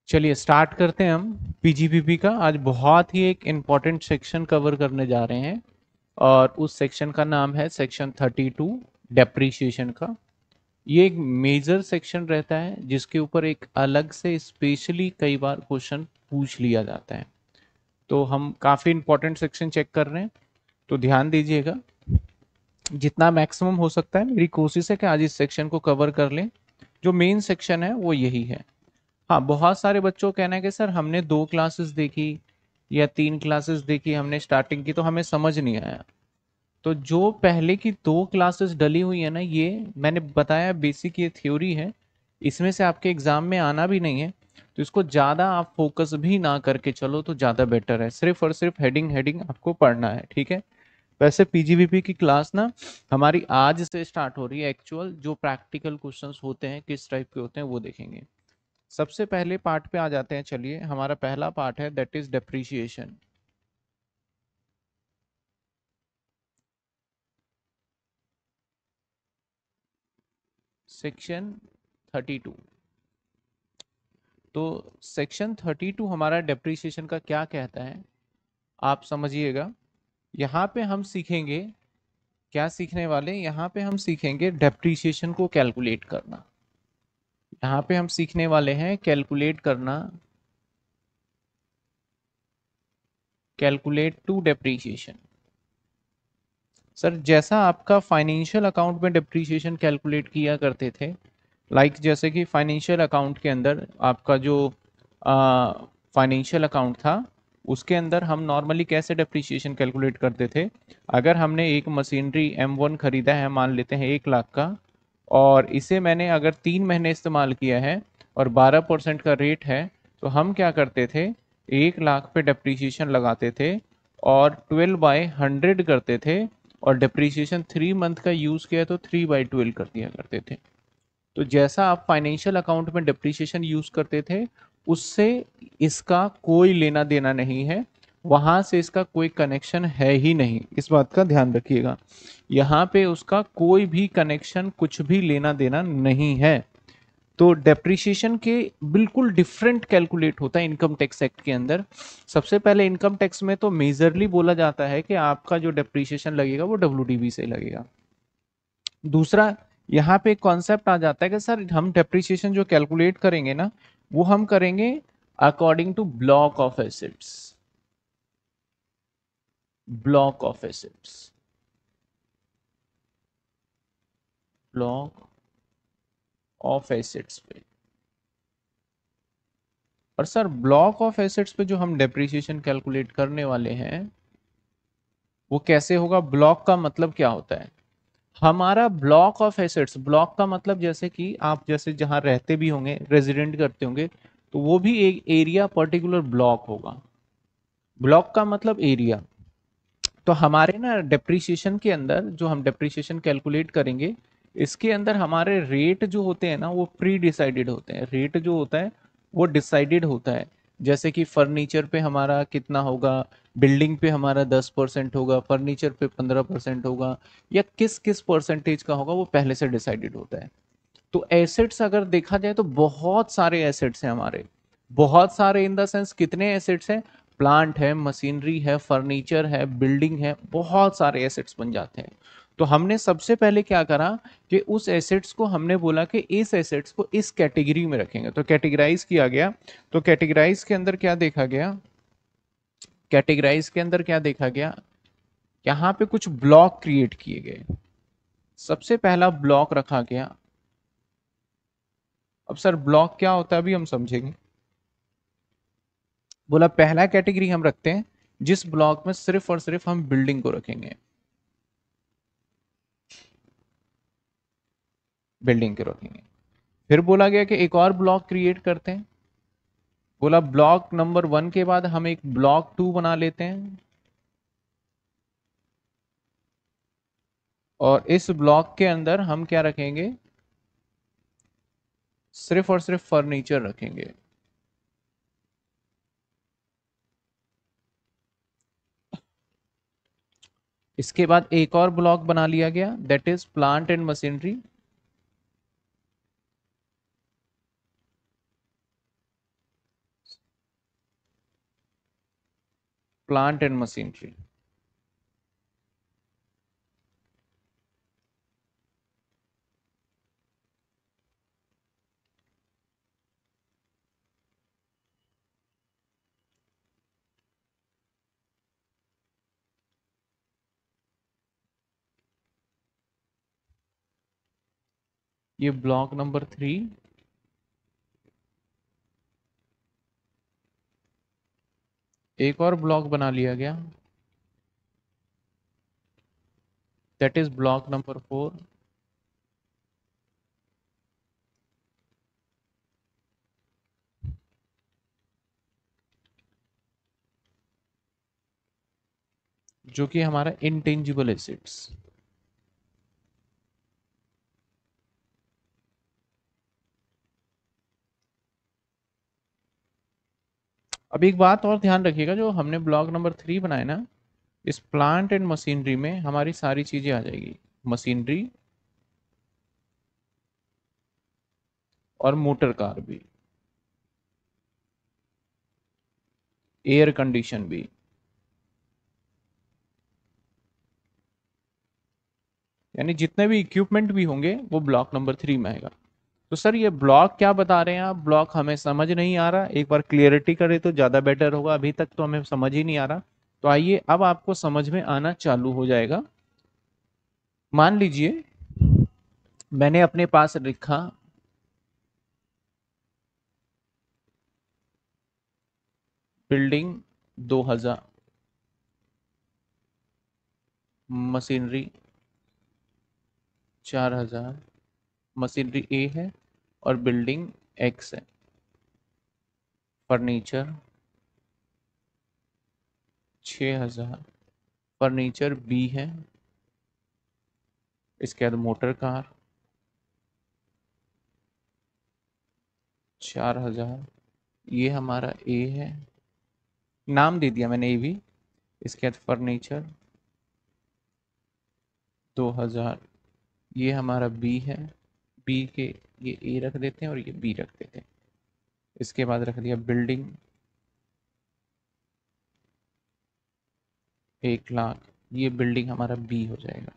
चलिए स्टार्ट करते हैं हम पीजीपीपी का। आज बहुत ही एक इम्पॉर्टेंट सेक्शन कवर करने जा रहे हैं और उस सेक्शन का नाम है सेक्शन 32 डेप्रीशिएशन का। ये एक मेजर सेक्शन रहता है जिसके ऊपर एक अलग से स्पेशली कई बार क्वेश्चन पूछ लिया जाता है। तो हम काफ़ी इम्पोर्टेंट सेक्शन चेक कर रहे हैं, तो ध्यान दीजिएगा। जितना मैक्सिमम हो सकता है मेरी कोशिश है कि आज इस सेक्शन को कवर कर लें। जो मेन सेक्शन है वो यही है। हाँ, बहुत सारे बच्चों का कहना है कि सर हमने 2 क्लासेस देखी या 3 क्लासेस देखी, हमने स्टार्टिंग की तो हमें समझ नहीं आया। तो जो पहले की 2 क्लासेस डली हुई है ना, ये मैंने बताया बेसिक ये थ्योरी है, इसमें से आपके एग्जाम में आना भी नहीं है। तो इसको ज़्यादा आप फोकस भी ना करके चलो तो ज़्यादा बेटर है। सिर्फ और सिर्फ हेडिंग हेडिंग आपको पढ़ना है, ठीक है। वैसे पीजीवीपी की क्लास ना हमारी आज से स्टार्ट हो रही है। एक्चुअल जो प्रैक्टिकल क्वेश्चंस होते हैं किस टाइप के होते हैं वो देखेंगे। सबसे पहले पार्ट पे आ जाते हैं। चलिए, हमारा पहला पार्ट है दैट इज डेप्रीशिएशन। सेक्शन 32। तो सेक्शन 32 हमारा डेप्रीशिएशन का क्या कहता है आप समझिएगा। यहाँ पे हम सीखेंगे, क्या सीखने वाले, यहाँ पे हम सीखेंगे डेप्रीशिएशन को कैलकुलेट करना। यहाँ पे हम सीखने वाले हैं कैलकुलेट करना, कैलकुलेट टू डेप्रीशिएशन। सर जैसा आपका फाइनेंशियल अकाउंट में डिप्रिसिएशन कैलकुलेट किया करते थे, जैसे कि फाइनेंशियल अकाउंट के अंदर आपका जो फाइनेंशियल अकाउंट था उसके अंदर हम नॉर्मली कैसे डिप्रिसिएशन कैलकुलेट करते थे। अगर हमने एक मशीनरी M1 खरीदा है, मान लेते हैं 1 लाख का, और इसे मैंने अगर 3 महीने इस्तेमाल किया है और 12% का रेट है, तो हम क्या करते थे, 1 लाख पे डिप्रिसिएशन लगाते थे और 12/100 करते थे, और डिप्रिसिएशन 3 मंथ का यूज किया तो 3/12 कर दिया करते थे। तो जैसा आप फाइनेंशियल अकाउंट में डिप्रिसिएशन यूज करते थे उससे इसका कोई लेना देना नहीं है, वहां से इसका कोई कनेक्शन है ही नहीं, इस बात का ध्यान रखिएगा। यहाँ पे उसका कोई भी कनेक्शन, कुछ भी लेना देना नहीं है। तो डेप्रिसिएशन के बिल्कुल डिफरेंट कैलकुलेट होता है इनकम टैक्स एक्ट के अंदर। सबसे पहले इनकम टैक्स में तो मेजरली बोला जाता है कि आपका जो डेप्रिसिएशन लगेगा वो डब्ल्यूडीबी से लगेगा। दूसरा, यहाँ पे एक कॉन्सेप्ट आ जाता है कि सर हम डेप्रिसिएशन जो कैलकुलेट करेंगे ना, वो हम करेंगे according to block of assets. Block of assets, block of assets पे। और सर ब्लॉक ऑफ एसेट्स पे जो हम डेप्रिसिएशन कैलकुलेट करने वाले हैं वो कैसे होगा, ब्लॉक का मतलब क्या होता है हमारा। ब्लॉक ऑफ एसेट्स, ब्लॉक का मतलब जैसे कि आप जैसे जहां रहते भी होंगे, रेजिडेंट करते होंगे, तो वो भी एक एरिया पर्टिकुलर ब्लॉक होगा। ब्लॉक का मतलब एरिया। तो हमारे ना डेप्रिसिएशन के अंदर जो हम डेप्रिसिएशन कैलकुलेट करेंगे, इसके अंदर हमारे रेट जो होते हैं ना वो प्री डिसाइडेड होते हैं। रेट जो होता है वो डिसाइडेड होता है। जैसे कि फर्नीचर पे हमारा कितना होगा, बिल्डिंग पे हमारा 10% होगा, फर्नीचर पे 15% होगा, या किस किस परसेंटेज का होगा वो पहले से डिसाइडेड होता है। तो एसेट्स अगर देखा जाए तो बहुत सारे एसेट्स हैं हमारे। बहुत सारे इन द सेंस कितने एसेट्स हैं, प्लांट है, मशीनरी है, फर्नीचर है, बिल्डिंग है, बहुत सारे एसेट्स बन जाते हैं। तो हमने सबसे पहले क्या करा कि उस एसेट्स को हमने बोला कि इस एसेट्स को इस कैटेगरी में रखेंगे, तो कैटेगराइज किया गया। तो कैटेगराइज के अंदर क्या देखा गया, कैटेगराइज के अंदर क्या देखा गया, यहाँ पे कुछ ब्लॉक क्रिएट किए गए। सबसे पहला ब्लॉक रखा गया। अब सर ब्लॉक क्या होता है अभी हम समझेंगे। बोला पहला कैटेगरी हम रखते हैं जिस ब्लॉक में सिर्फ और सिर्फ हम बिल्डिंग को रखेंगे, बिल्डिंग के रखेंगे। फिर बोला गया कि एक और ब्लॉक क्रिएट करते हैं। बोला ब्लॉक नंबर 1 के बाद हम एक ब्लॉक 2 बना लेते हैं, और इस ब्लॉक के अंदर हम क्या रखेंगे, सिर्फ और सिर्फ फर्नीचर रखेंगे। इसके बाद एक और ब्लॉक बना लिया गया that is plant and machinery. Plant and machinery. ये ब्लॉक नंबर 3, एक और ब्लॉक बना लिया गया, दैट इज ब्लॉक नंबर 4। जो कि हमारा इंटेंजिबल एसेट्स। अब एक बात और ध्यान रखिएगा, जो हमने ब्लॉक नंबर 3 बनाया ना, इस प्लांट एंड मशीनरी में हमारी सारी चीजें आ जाएगी, मशीनरी और मोटर कार भी, एयर कंडीशन भी। यानी जितने भी इक्विपमेंट भी होंगे वो ब्लॉक नंबर 3 में आएगा। तो सर ये ब्लॉक क्या बता रहे हैं आप, ब्लॉक हमें समझ नहीं आ रहा, एक बार क्लियरिटी करे तो ज्यादा बेटर होगा, अभी तक तो हमें समझ ही नहीं आ रहा। तो आइए अब आपको समझ में आना चालू हो जाएगा। मान लीजिए मैंने अपने पास लिखा बिल्डिंग 2000, मशीनरी 4000, मशीनरी ए है और बिल्डिंग एक्स है, फर्नीचर 6000, फर्नीचर बी है, इसके बाद मोटर कार 4000, ये हमारा ए है, नाम दे दिया मैंने ए भी। इसके बाद फर्नीचर 2000, ये हमारा बी है, बी के ये ए रख देते हैं और ये बी रख देते हैं। इसके बाद रख दिया बिल्डिंग 1,00,000, ये बिल्डिंग हमारा बी हो जाएगा।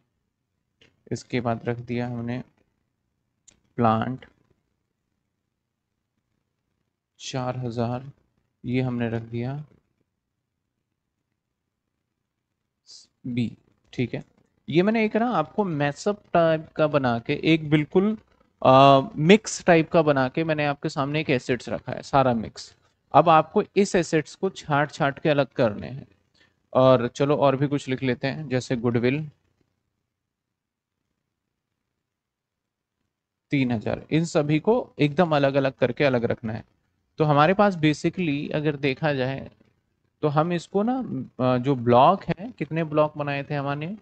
इसके बाद रख दिया हमने प्लांट 4000, ये हमने रख दिया बी। ठीक है, ये मैंने एक ना आपको मैसअप टाइप का बना के, एक बिल्कुल मिक्स टाइप का बना के मैंने आपके सामने एक एसेट्स रखा है, सारा मिक्स। अब आपको इस एसेट्स को छाट छाट के अलग करने हैं। और चलो और भी कुछ लिख लेते हैं, जैसे गुडविल 3,000, इन सभी को एकदम अलग अलग करके अलग रखना है। तो हमारे पास बेसिकली अगर देखा जाए तो हम इसको ना जो ब्लॉक है, कितने ब्लॉक बनाए थे हमने,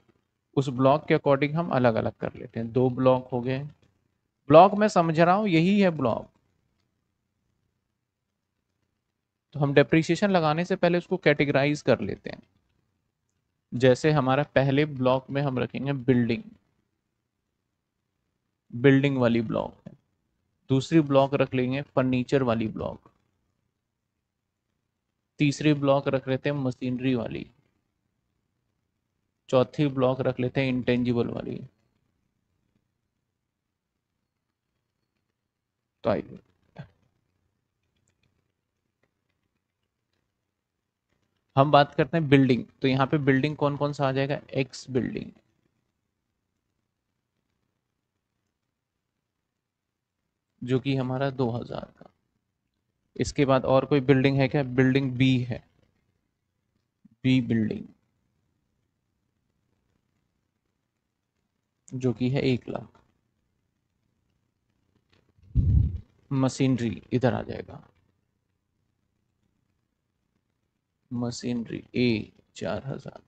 उस ब्लॉक के अकॉर्डिंग हम अलग अलग कर लेते हैं। 2 ब्लॉक हो गए, ब्लॉक मैं समझ रहा हूं यही है ब्लॉक। तो हम डेप्रिसिएशन लगाने से पहले उसको कैटेगराइज कर लेते हैं। जैसे हमारा पहले ब्लॉक में हम रखेंगे बिल्डिंग, बिल्डिंग वाली ब्लॉक है। दूसरी ब्लॉक रख लेंगे फर्नीचर वाली ब्लॉक। तीसरी ब्लॉक रख लेते हैं मशीनरी वाली। चौथी ब्लॉक रख लेते हैं इंटेंजिबल वाली। तो आइए हम बात करते हैं बिल्डिंग। तो यहाँ पे बिल्डिंग कौन कौन सा आ जाएगा, एक्स बिल्डिंग, जो कि हमारा 2000 का। इसके बाद और कोई बिल्डिंग है क्या, बिल्डिंग बी है, बी बिल्डिंग जो कि है 1,00,000। मशीनरी इधर आ जाएगा, मशीनरी ए 4000,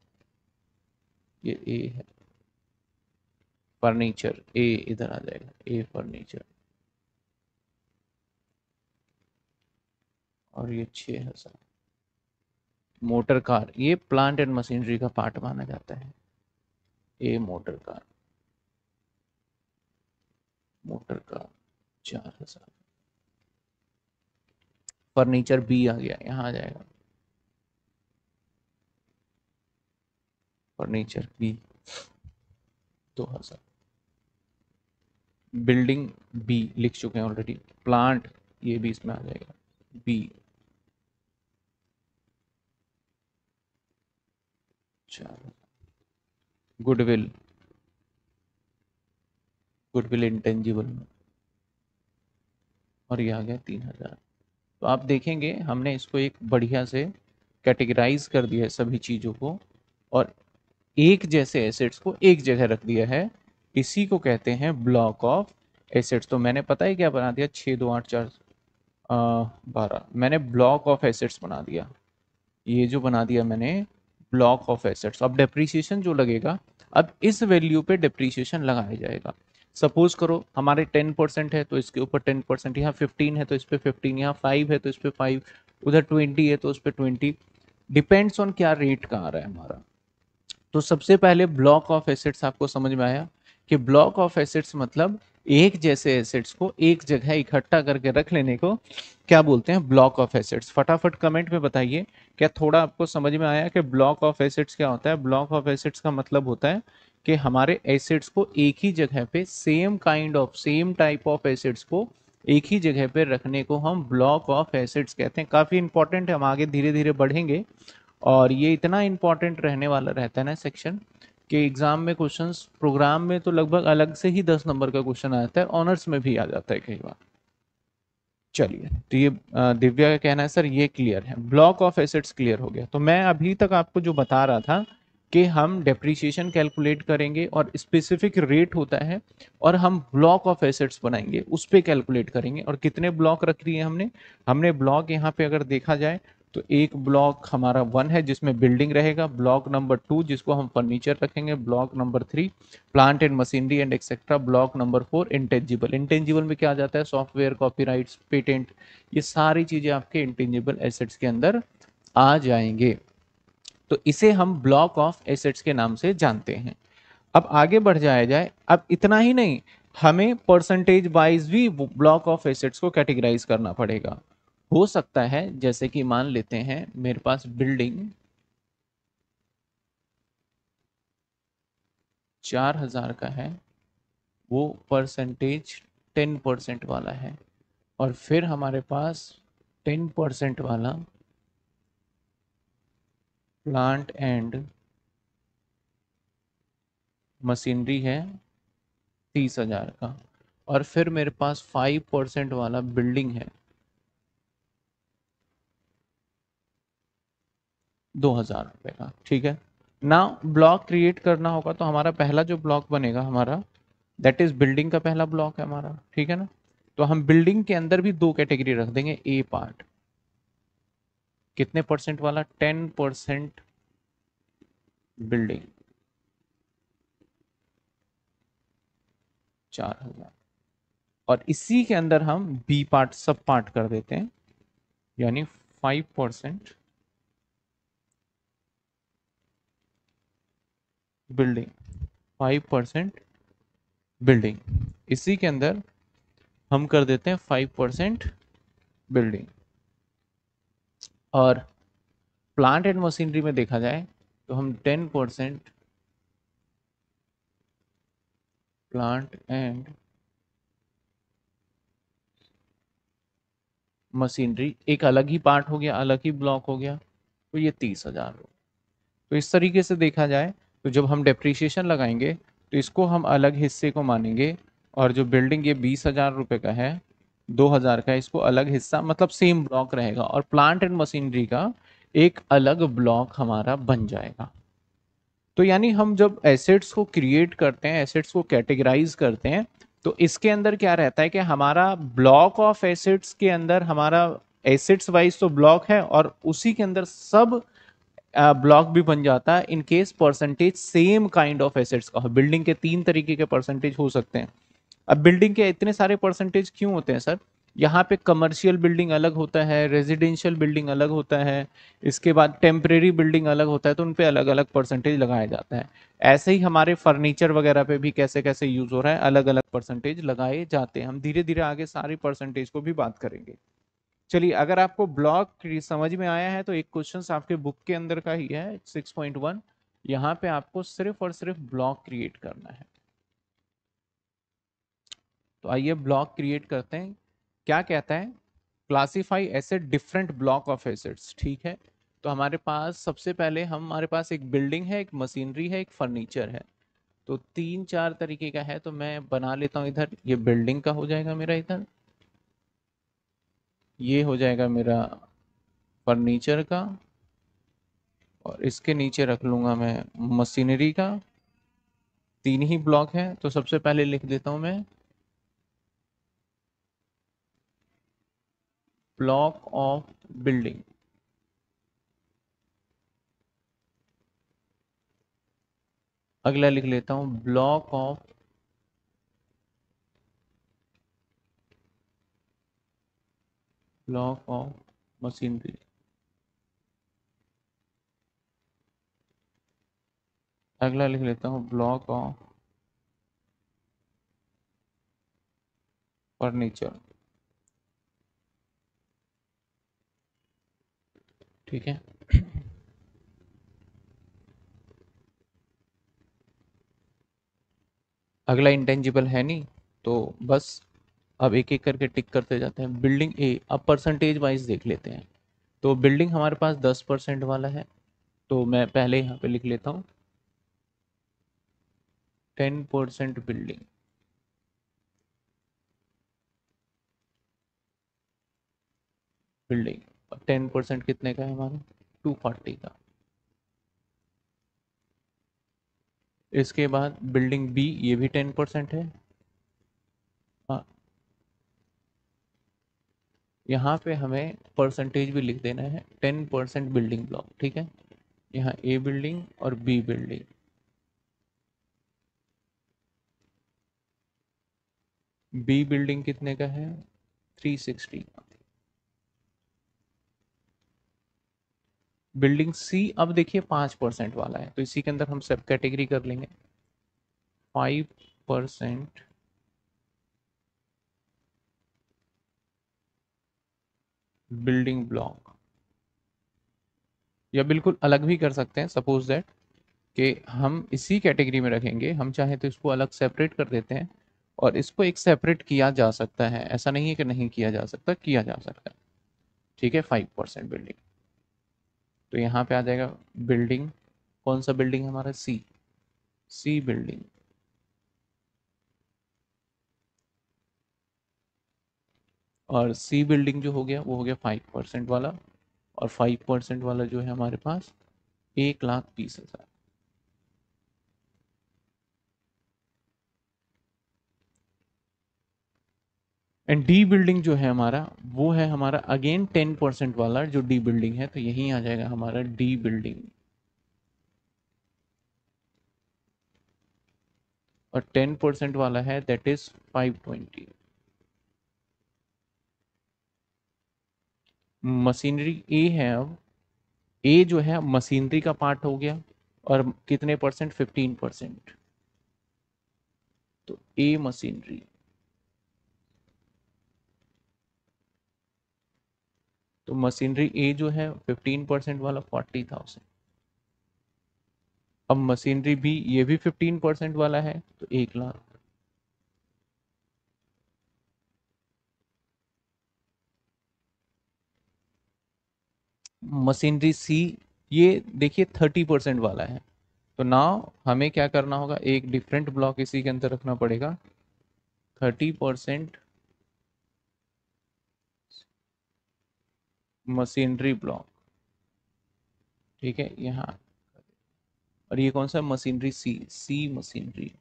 ये ए है। फर्नीचर ए इधर आ जाएगा, ए फर्नीचर, और ये 6000। मोटर कार ये प्लांट एंड मशीनरी का पार्ट माना जाता है, A motor car, motor car 4000। Furniture B आ गया, यहाँ आ जाएगा फर्नीचर बी 2000, बिल्डिंग बी लिख चुके हैं ऑलरेडी, प्लांट ये भी इसमें आ जाएगा बी 4, गुडविल, गुडविल इंटेंजिबल में, और ये आ गया 3000। तो आप देखेंगे हमने इसको एक बढ़िया से कैटेगराइज कर दिया है सभी चीज़ों को, और एक जैसे एसेट्स को एक जगह रख दिया है। इसी को कहते हैं ब्लॉक ऑफ एसेट्स। तो मैंने पता है क्या बना दिया, 6 2 8 4 12, मैंने ब्लॉक ऑफ एसेट्स बना दिया। ये जो बना दिया मैंने ब्लॉक ऑफ एसेट्स। अब डेप्रीसिएशन जो लगेगा, अब इस वैल्यू पे डेप्रीसिएशन लगाया जाएगा। सपोज करो हमारे 10% है तो इसके ऊपर 10%, यहाँ 15 है तो इस पे 15, यहाँ 5 है तो इस पे 5, उधर 20 है तो उस पे 20, डिपेंड्स ऑन क्या रेट का आ रहा है हमारा। तो सबसे पहले ब्लॉक ऑफ एसेट्स आपको समझ में आया कि ब्लॉक ऑफ एसेट्स मतलब एक जैसे एसेट्स को एक जगह इकट्ठा करके रख लेने को क्या बोलते हैं, ब्लॉक ऑफ एसेट्स। फटाफट कमेंट में बताइए क्या थोड़ा आपको समझ में आया कि ब्लॉक ऑफ एसेट्स क्या होता है। ब्लॉक ऑफ एसेट्स का मतलब होता है कि हमारे एसेट्स को एक ही जगह पे same kind of same type of assets को एक ही जगह पे रखने को हम ब्लॉक ऑफ एसेट्स कहते हैं। काफी इंपॉर्टेंट है, हम आगे धीरे धीरे बढ़ेंगे और ये इतना इंपॉर्टेंट रहने वाला रहता है ना सेक्शन कि एग्जाम में क्वेश्चंस, प्रोग्राम में तो लगभग अलग से ही 10 नंबर का क्वेश्चन आता है, ऑनर्स में भी आ जाता है कई बार। चलिए, तो ये दिव्या का कहना है सर ये क्लियर है, ब्लॉक ऑफ एसेट्स क्लियर हो गया। तो मैं अभी तक आपको जो बता रहा था कि हम डेप्रीशिएशन कैलकुलेट करेंगे और स्पेसिफिक रेट होता है, और हम ब्लॉक ऑफ एसेट्स बनाएंगे उस पे कैलकुलेट करेंगे। और कितने ब्लॉक रख दिए हमने, हमने ब्लॉक यहाँ पे अगर देखा जाए तो एक ब्लॉक हमारा 1 है जिसमें बिल्डिंग रहेगा, ब्लॉक नंबर 2 जिसको हम फर्नीचर रखेंगे, block number 3 plant and machinery and etcetera, block number 4 intangible. Intangible में क्या आ जाता है, सॉफ्टवेयर, कॉपीराइट्स, पेटेंट, ये सारी चीजें आपके इंटेंजिबल एसेट्स के अंदर आ जाएंगे। तो इसे हम ब्लॉक ऑफ एसेट्स के नाम से जानते हैं। अब आगे बढ़ जाया जाए, अब इतना ही नहीं, हमें परसेंटेज वाइज भी ब्लॉक ऑफ एसेट्स को कैटेगराइज करना पड़ेगा। हो सकता है जैसे कि मान लेते हैं मेरे पास बिल्डिंग 4000 का है, वो परसेंटेज 10% वाला है, और फिर हमारे पास 10% वाला प्लांट एंड मशीनरी है 30,000 का, और फिर मेरे पास 5% वाला बिल्डिंग है 2,000 रुपये का। ठीक है ना, ब्लॉक क्रिएट करना होगा तो हमारा पहला जो ब्लॉक बनेगा हमारा, दैट इज बिल्डिंग का पहला ब्लॉक है हमारा, ठीक है ना। तो हम बिल्डिंग के अंदर भी दो कैटेगरी रख देंगे, ए पार्ट कितने परसेंट वाला, 10% बिल्डिंग 4,000, और इसी के अंदर हम बी पार्ट सब पार्ट कर देते हैं, यानी 5% बिल्डिंग, 5% बिल्डिंग, इसी के अंदर हम कर देते हैं 5% बिल्डिंग। और प्लांट एंड मशीनरी में देखा जाए तो हम 10% प्लांट एंड मशीनरी, एक अलग ही पार्ट हो गया, अलग ही ब्लॉक हो गया, तो ये 30,000 हो। तो इस तरीके से देखा जाए तो जब हम डेप्रीशिएशन लगाएंगे तो इसको हम अलग हिस्से को मानेंगे, और जो बिल्डिंग ये 20,000 रुपये का है, 2,000 का, इसको अलग हिस्सा मतलब सेम ब्लॉक रहेगा, और प्लांट एंड मशीनरी का एक अलग ब्लॉक हमारा बन जाएगा। तो यानी हम जब एसेट्स को क्रिएट करते हैं, एसेट्स को कैटेगराइज करते हैं, तो इसके अंदर क्या रहता है कि हमारा ब्लॉक ऑफ एसेट्स के अंदर हमारा एसेट्स वाइज तो ब्लॉक है, और उसी के अंदर सब ब्लॉक भी बन जाता है in case percentage same kind of assets का हो। बिल्डिंग के 3 तरीके के परसेंटेज हो सकते हैं। अब बिल्डिंग के इतने सारे परसेंटेज क्यों होते हैं सर, यहाँ पे कमर्शियल बिल्डिंग अलग होता है, रेजिडेंशियल बिल्डिंग अलग होता है, इसके बाद टेम्परेरी बिल्डिंग अलग होता है, तो उन पे अलग अलग परसेंटेज लगाया जाता है। ऐसे ही हमारे फर्नीचर वगैरह पे भी कैसे कैसे यूज हो रहा है, अलग अलग परसेंटेज लगाए जाते हैं। हम धीरे धीरे आगे सारी परसेंटेज को भी बात करेंगे। चलिए, अगर आपको ब्लॉक समझ में आया है तो एक क्वेश्चन आपके बुक के अंदर का ही है 6.1, यहाँ पे आपको सिर्फ और सिर्फ ब्लॉक क्रिएट करना है। तो आइए ब्लॉक क्रिएट करते हैं। क्या कहता है, classify asset different block of assets. ठीक है, तो हमारे पास सबसे पहले हमारे पास एक बिल्डिंग है, एक मशीनरी है, एक फर्नीचर है। तो तीन चार तरीके का है, तो मैं बना लेता हूँ। इधर ये बिल्डिंग का हो जाएगा मेरा, इधर ये हो जाएगा मेरा फर्नीचर का, और इसके नीचे रख लूंगा मैं मशीनरी का। तीन ही ब्लॉक है, तो सबसे पहले लिख देता हूं मैं ब्लॉक ऑफ बिल्डिंग। अगला लिख लेता हूं ब्लॉक ऑफ मशीनरी। अगला लिख लेता हूं ब्लॉक ऑफ फर्नीचर। ठीक है, अगला इंटेंजिबल है नहीं, तो बस अब एक एक करके टिक करते जाते हैं। बिल्डिंग ए, अब परसेंटेज वाइज देख लेते हैं। तो बिल्डिंग हमारे पास 10% वाला है, तो मैं पहले यहाँ पे लिख लेता हूँ 10% बिल्डिंग। बिल्डिंग 10% कितने का है हमारा, 240 का। इसके बाद बिल्डिंग बी, ये भी 10% है। हाँ, यहाँ पे हमें परसेंटेज भी लिख देना है, 10% बिल्डिंग ब्लॉक। ठीक है, यहाँ ए बिल्डिंग और बी बिल्डिंग। बी बिल्डिंग कितने का है, 360। बिल्डिंग सी, अब देखिए 5% वाला है, तो इसी के अंदर हम सब कैटेगरी कर लेंगे। 5% बिल्डिंग ब्लॉक, या बिल्कुल अलग भी कर सकते हैं। सपोज दैट कि हम इसी कैटेगरी में रखेंगे, हम चाहें तो इसको अलग सेपरेट कर देते हैं, और इसको एक सेपरेट किया जा सकता है, ऐसा नहीं है कि नहीं किया जा सकता, किया जा सकता है। ठीक है, 5% बिल्डिंग। तो यहाँ पे आ जाएगा बिल्डिंग, कौन सा बिल्डिंग हमारा, सी, सी बिल्डिंग। और सी बिल्डिंग जो हो गया वो हो गया 5% वाला, और 5% वाला जो है हमारे पास 1,20,000। एंड डी बिल्डिंग जो है हमारा, वो है हमारा अगेन 10% वाला जो डी बिल्डिंग है, तो यही आ जाएगा हमारा डी बिल्डिंग। और 10% वाला है दैट इज 520। मशीनरी ए है। अब ए जो है मशीनरी का पार्ट हो गया, और कितने परसेंट, 15%। तो ए मशीनरी, तो मशीनरी ए जो है 15% वाला 40,000। अब मशीनरी बी, ये भी 15% वाला है, तो 1,00,000। मशीनरी सी, ये देखिए 30% वाला है। तो नाउ हमें क्या करना होगा, एक डिफरेंट ब्लॉक इसी के अंदर रखना पड़ेगा, 30% मशीनरी ब्लॉक। ठीक है, यहाँ, और ये कौन सा, मशीनरी सी, सी मशीनरी।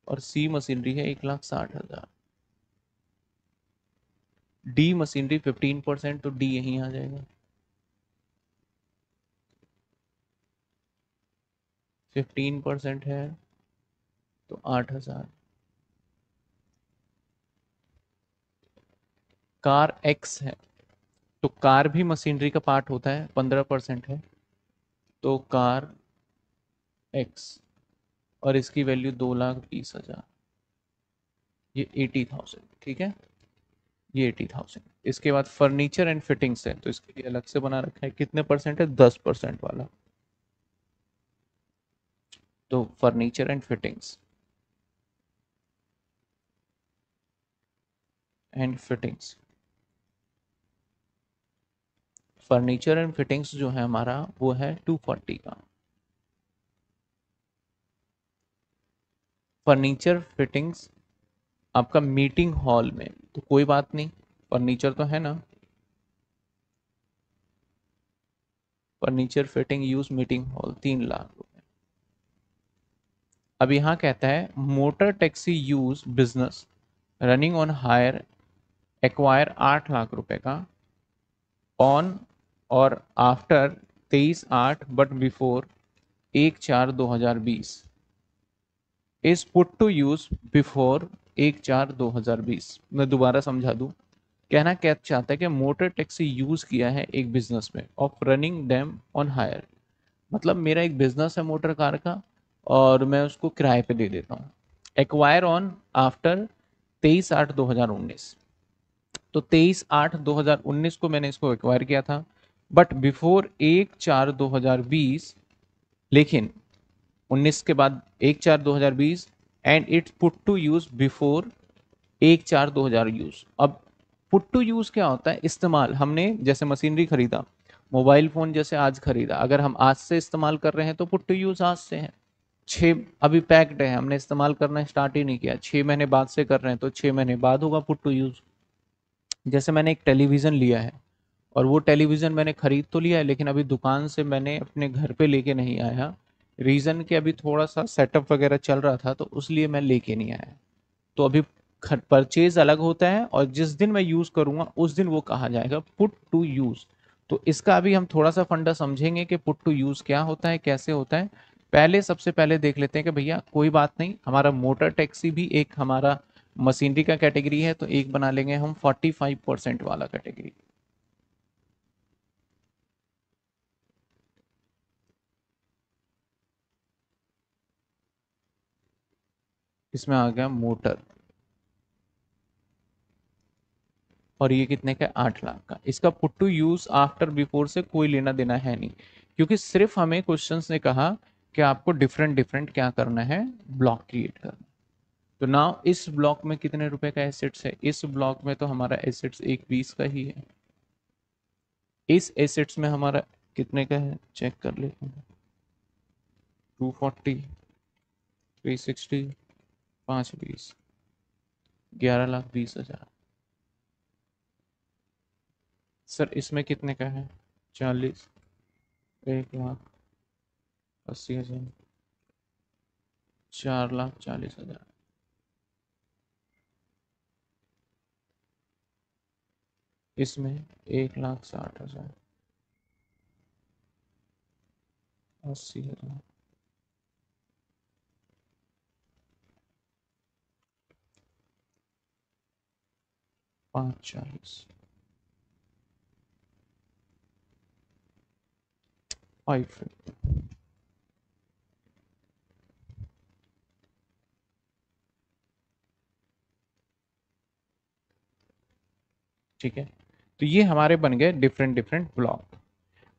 और सी मशीनरी है 1,60,000। डी मशीनरी 15%, तो डी यहीं आ जाएगा, 15% है तो 8,000। कार एक्स है, तो कार भी मशीनरी का पार्ट होता है, 15% है, तो कार एक्स, और इसकी वैल्यू 2,20,000। ये 80,000। ठीक है, ये 80,000। इसके बाद फर्नीचर एंड फिटिंग्स है, तो इसके लिए अलग से बना रखा है। कितने परसेंट है? 10% वाला। तो furniture and fittings furniture and fittings जो है हमारा वो है 240 का। फर्नीचर फिटिंग्स आपका मीटिंग हॉल में, तो कोई बात नहीं, फर्नीचर तो है ना। Furniture fitting use meeting hall 3 lakh रुपए। अब यहां कहता है motor taxi use business running on hire acquire 8 lakh रुपए का ऑन और after 23/8 but before 1/4/2020 is put to use before 1/4/2020। मैं दोबारा समझा दूं, कहना क्या चाहता है कि मोटर टैक्सी यूज किया है एक बिजनेस में ऑफ रनिंग डेम ऑन हायर, मतलब मेरा एक बिजनेस है मोटर कार का और मैं उसको किराए पे दे देता हूँ। एक्वायर ऑन आफ्टर 23/8/2019, तो 23/8/2019 को मैंने इसको एक्वायर किया था, बट बिफोर 1/4/2020, लेकिन 19 के बाद 1/4/2020 and it's put to use before 1/4/2000 use. अब पुट टू यूज क्या होता है? इस्तेमाल, हमने जैसे मशीनरी खरीदा, मोबाइल फोन जैसे आज खरीदा, अगर हम आज से इस्तेमाल कर रहे हैं तो पुट टू यूज आज से है। 6 अभी पैक्ड है, हमने इस्तेमाल करना स्टार्ट ही नहीं किया, 6 महीने बाद से कर रहे हैं तो 6 महीने बाद होगा पुट टू यूज। जैसे मैंने एक टेलीविजन लिया है और वो टेलीविजन मैंने खरीद तो लिया है लेकिन अभी दुकान से मैंने अपने घर पे लेके नहीं आया, रीजन कि अभी थोड़ा सा सेटअप वगैरह चल रहा था तो उसलिए मैं लेके नहीं आया। तो अभी परचेज अलग होता है और जिस दिन मैं यूज करूंगा उस दिन वो कहा जाएगा पुट टू यूज। तो इसका अभी हम थोड़ा सा फंडा समझेंगे कि पुट टू यूज क्या होता है, कैसे होता है। पहले सबसे पहले देख लेते हैं कि भैया कोई बात नहीं, हमारा मोटर टैक्सी भी एक हमारा मशीनरी का कैटेगरी है, तो एक बना लेंगे हम 45% वाला कैटेगरी। इसमें आ गया मोटर, और ये कितने का? 8 लाख का। इसका put to use after before से कोई लेना देना है नहीं, क्योंकि सिर्फ हमें क्वेश्चंस ने कहा कि आपको डिफरेंट डिफरेंट क्या करना है, ब्लॉक क्रिएट करना। तो नाउ इस ब्लॉक में कितने रुपए का एसेट्स है? इस ब्लॉक में तो हमारा एसेट्स एक 20 का ही है। इस एसेट्स में हमारा कितने का है चेक कर लेते हैं। 240, 360, 5 20, 11,20,000। सर इसमें कितने का है? 40, 1,80,000, 4,40,000। इसमें 1,60,000, 80,000, 540, 550। ठीक है, तो ये हमारे बन गए डिफरेंट डिफरेंट ब्लॉक।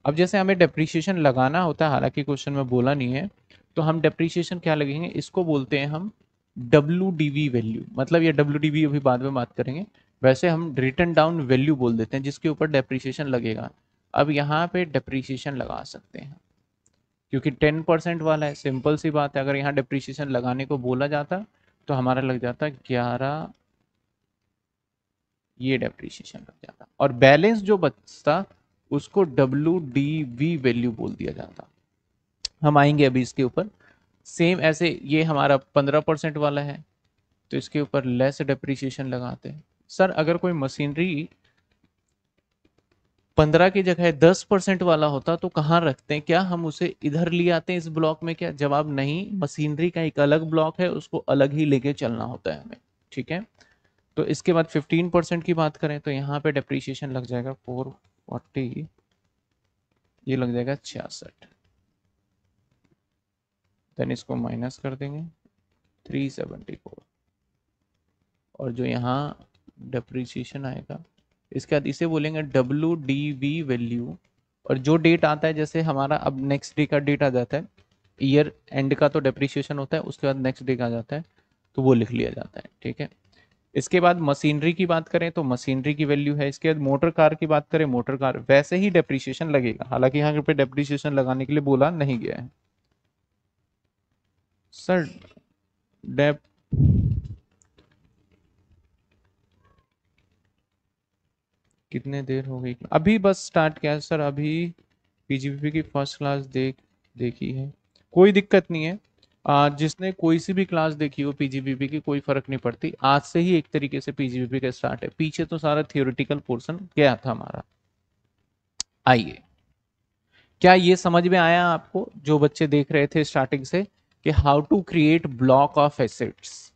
अब जैसे हमें डेप्रीशिएशन लगाना होता है, हालांकि क्वेश्चन में बोला नहीं है, तो हम डेप्रीशिएशन क्या लगेंगे, इसको बोलते हैं हम WDV वैल्यू, मतलब ये WDV अभी बाद में बात करेंगे। वैसे हम रिटर्न डाउन वैल्यू बोल देते हैं जिसके ऊपर डेप्रीशिएशन लगेगा। अब यहाँ पे डेप्रीशिएशन लगा सकते हैं क्योंकि 10% वाला है, सिंपल सी बात है, अगर यहाँ डेप्रीशिएशन लगाने को बोला जाता तो हमारा लग जाता 11, ये डेप्रीशिएशन लग जाता और बैलेंस जो बचता उसको WDV वैल्यू बोल दिया जाता। हम आएंगे अभी इसके ऊपर। सेम ऐसे ये हमारा 15% वाला है तो इसके ऊपर लेस डेप्रीशिएशन लगाते हैं। सर अगर कोई मशीनरी 15 की जगह 10% वाला होता तो कहाँ रखते हैं, क्या हम उसे इधर ले आते हैं इस ब्लॉक में? क्या जवाब नहीं, मशीनरी का एक अलग ब्लॉक है, उसको अलग ही लेके चलना होता है हमें। ठीक है, तो इसके बाद 15% की बात करें तो यहाँ पे डेप्रीशिएशन लग जाएगा 440, ये लग जाएगा 66, देन इसको माइनस कर देंगे 374, और जो यहाँ डेप्रीशिएशन आएगा इसके बाद इसे बोलेंगे WDV वैल्यू। और जो डेट आता है, जैसे हमारा अब नेक्स्ट डे का डेट आ जाता है, ईयर एंड का तो डेप्रिसिएशन होता है, उसके बाद नेक्स्ट डे का आ जाता है, तो वो लिख लिया जाता है। ठीक है। इसके बाद मशीनरी की बात करें तो मशीनरी की वैल्यू है। इसके बाद मोटर कार की बात करें, मोटर कार वैसे ही डेप्रिसिएशन लगेगा, हालांकि यहाँ पे डेप्रिसिएशन लगाने के लिए बोला नहीं गया है। सर डेप कितने देर हो गई? अभी बस स्टार्ट किया है सर, अभी पीजीबीपी की फर्स्ट क्लास देखी है, कोई दिक्कत नहीं है। जिसने कोई सी भी क्लास देखी हो पीजीबीपी की, कोई फर्क नहीं पड़ती, आज से ही एक तरीके से पीजीबीपी का स्टार्ट है, पीछे तो सारा थियोरिटिकल पोर्शन गया था हमारा। आइए, क्या ये समझ में आया आपको, जो बच्चे देख रहे थे स्टार्टिंग से, कि how to create block of assets?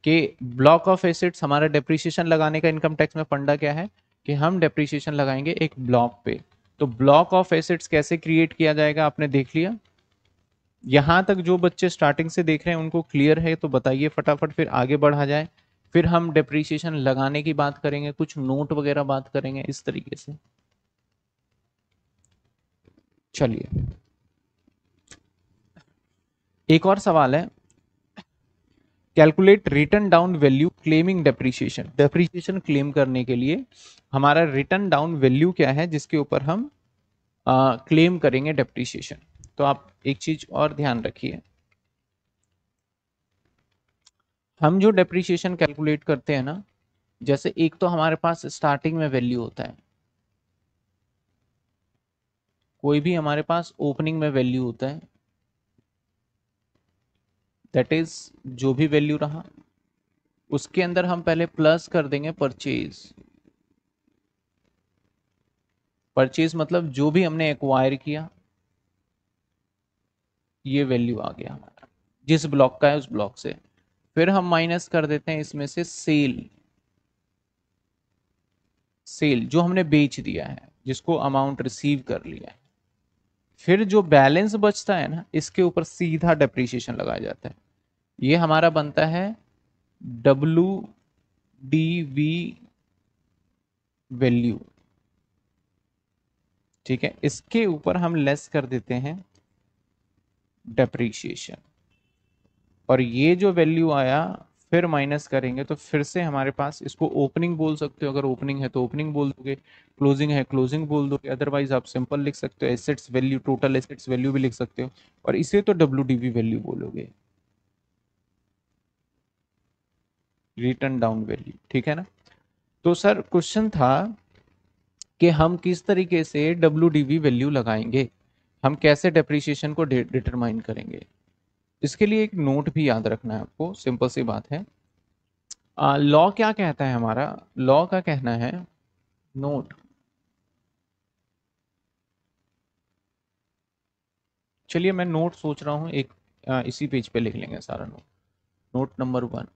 कि ब्लॉक ऑफ एसेट्स, हमारा डेप्रिसिएशन लगाने का इनकम टैक्स में फंडा क्या है कि हम डेप्रिसिएशन लगाएंगे एक ब्लॉक पे। तो ब्लॉक ऑफ एसेट्स कैसे क्रिएट किया जाएगा आपने देख लिया। यहां तक जो बच्चे स्टार्टिंग से देख रहे हैं उनको क्लियर है तो बताइए फटाफट, फिर आगे बढ़ा जाए। फिर हम डेप्रिसिएशन लगाने की बात करेंगे, कुछ नोट वगैरह बात करेंगे इस तरीके से। चलिए, एक और सवाल है, calculate return down value claiming depreciation. Depreciation claim करने के लिए हमारा रिटर्न डाउन वैल्यू क्या है जिसके ऊपर हम क्लेम करेंगे डेप्रिसिएशन। तो आप एक चीज और ध्यान रखिए, हम जो डेप्रिसिएशन कैलकुलेट करते हैं ना, जैसे एक तो हमारे पास स्टार्टिंग में वैल्यू होता है, कोई भी हमारे पास ओपनिंग में वैल्यू होता है, दैट इज जो भी वैल्यू रहा उसके अंदर हम पहले प्लस कर देंगे परचेज। परचेज मतलब जो भी हमने एक्वायर किया, ये वैल्यू आ गया हमारा, जिस ब्लॉक का है उस ब्लॉक से। फिर हम माइनस कर देते हैं इसमें से सेल। सेल जो हमने बेच दिया है, जिसको अमाउंट रिसीव कर लिया है। फिर जो बैलेंस बचता है ना, इसके ऊपर सीधा डेप्रिसिएशन लगाया जाता है। ये हमारा बनता है WDV वैल्यू। ठीक है, इसके ऊपर हम लेस कर देते हैं डेप्रीशिएशन, और ये जो वैल्यू आया फिर माइनस करेंगे तो फिर से हमारे पास, इसको ओपनिंग बोल सकते हो, अगर ओपनिंग है तो ओपनिंग बोल दोगे, क्लोजिंग है क्लोजिंग बोल दोगे, अदरवाइज आप सिंपल लिख सकते हो assets value, total assets value भी लिख सकते हो, और इसे तो WDV वैल्यू बोलोगे, रिटर्न डाउन वैल्यू। ठीक है ना। तो सर क्वेश्चन था कि हम किस तरीके से WDV वैल्यू लगाएंगे, हम कैसे डेप्रिसिएशन को डिटरमाइन करेंगे। इसके लिए एक नोट भी याद रखना है आपको, सिंपल सी बात है। लॉ क्या कहता है हमारा, लॉ का कहना है, नोट, चलिए मैं नोट सोच रहा हूं एक, इसी पेज पे लिख लेंगे सारा नोट। नोट नंबर 1,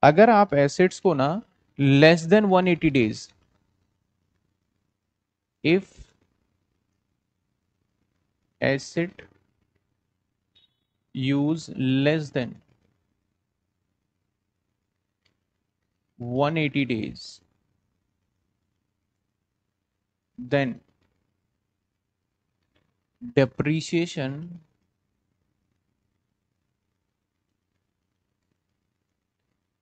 अगर आप एसेट्स को ना less than 180 days, if asset use less than 180 days, then depreciation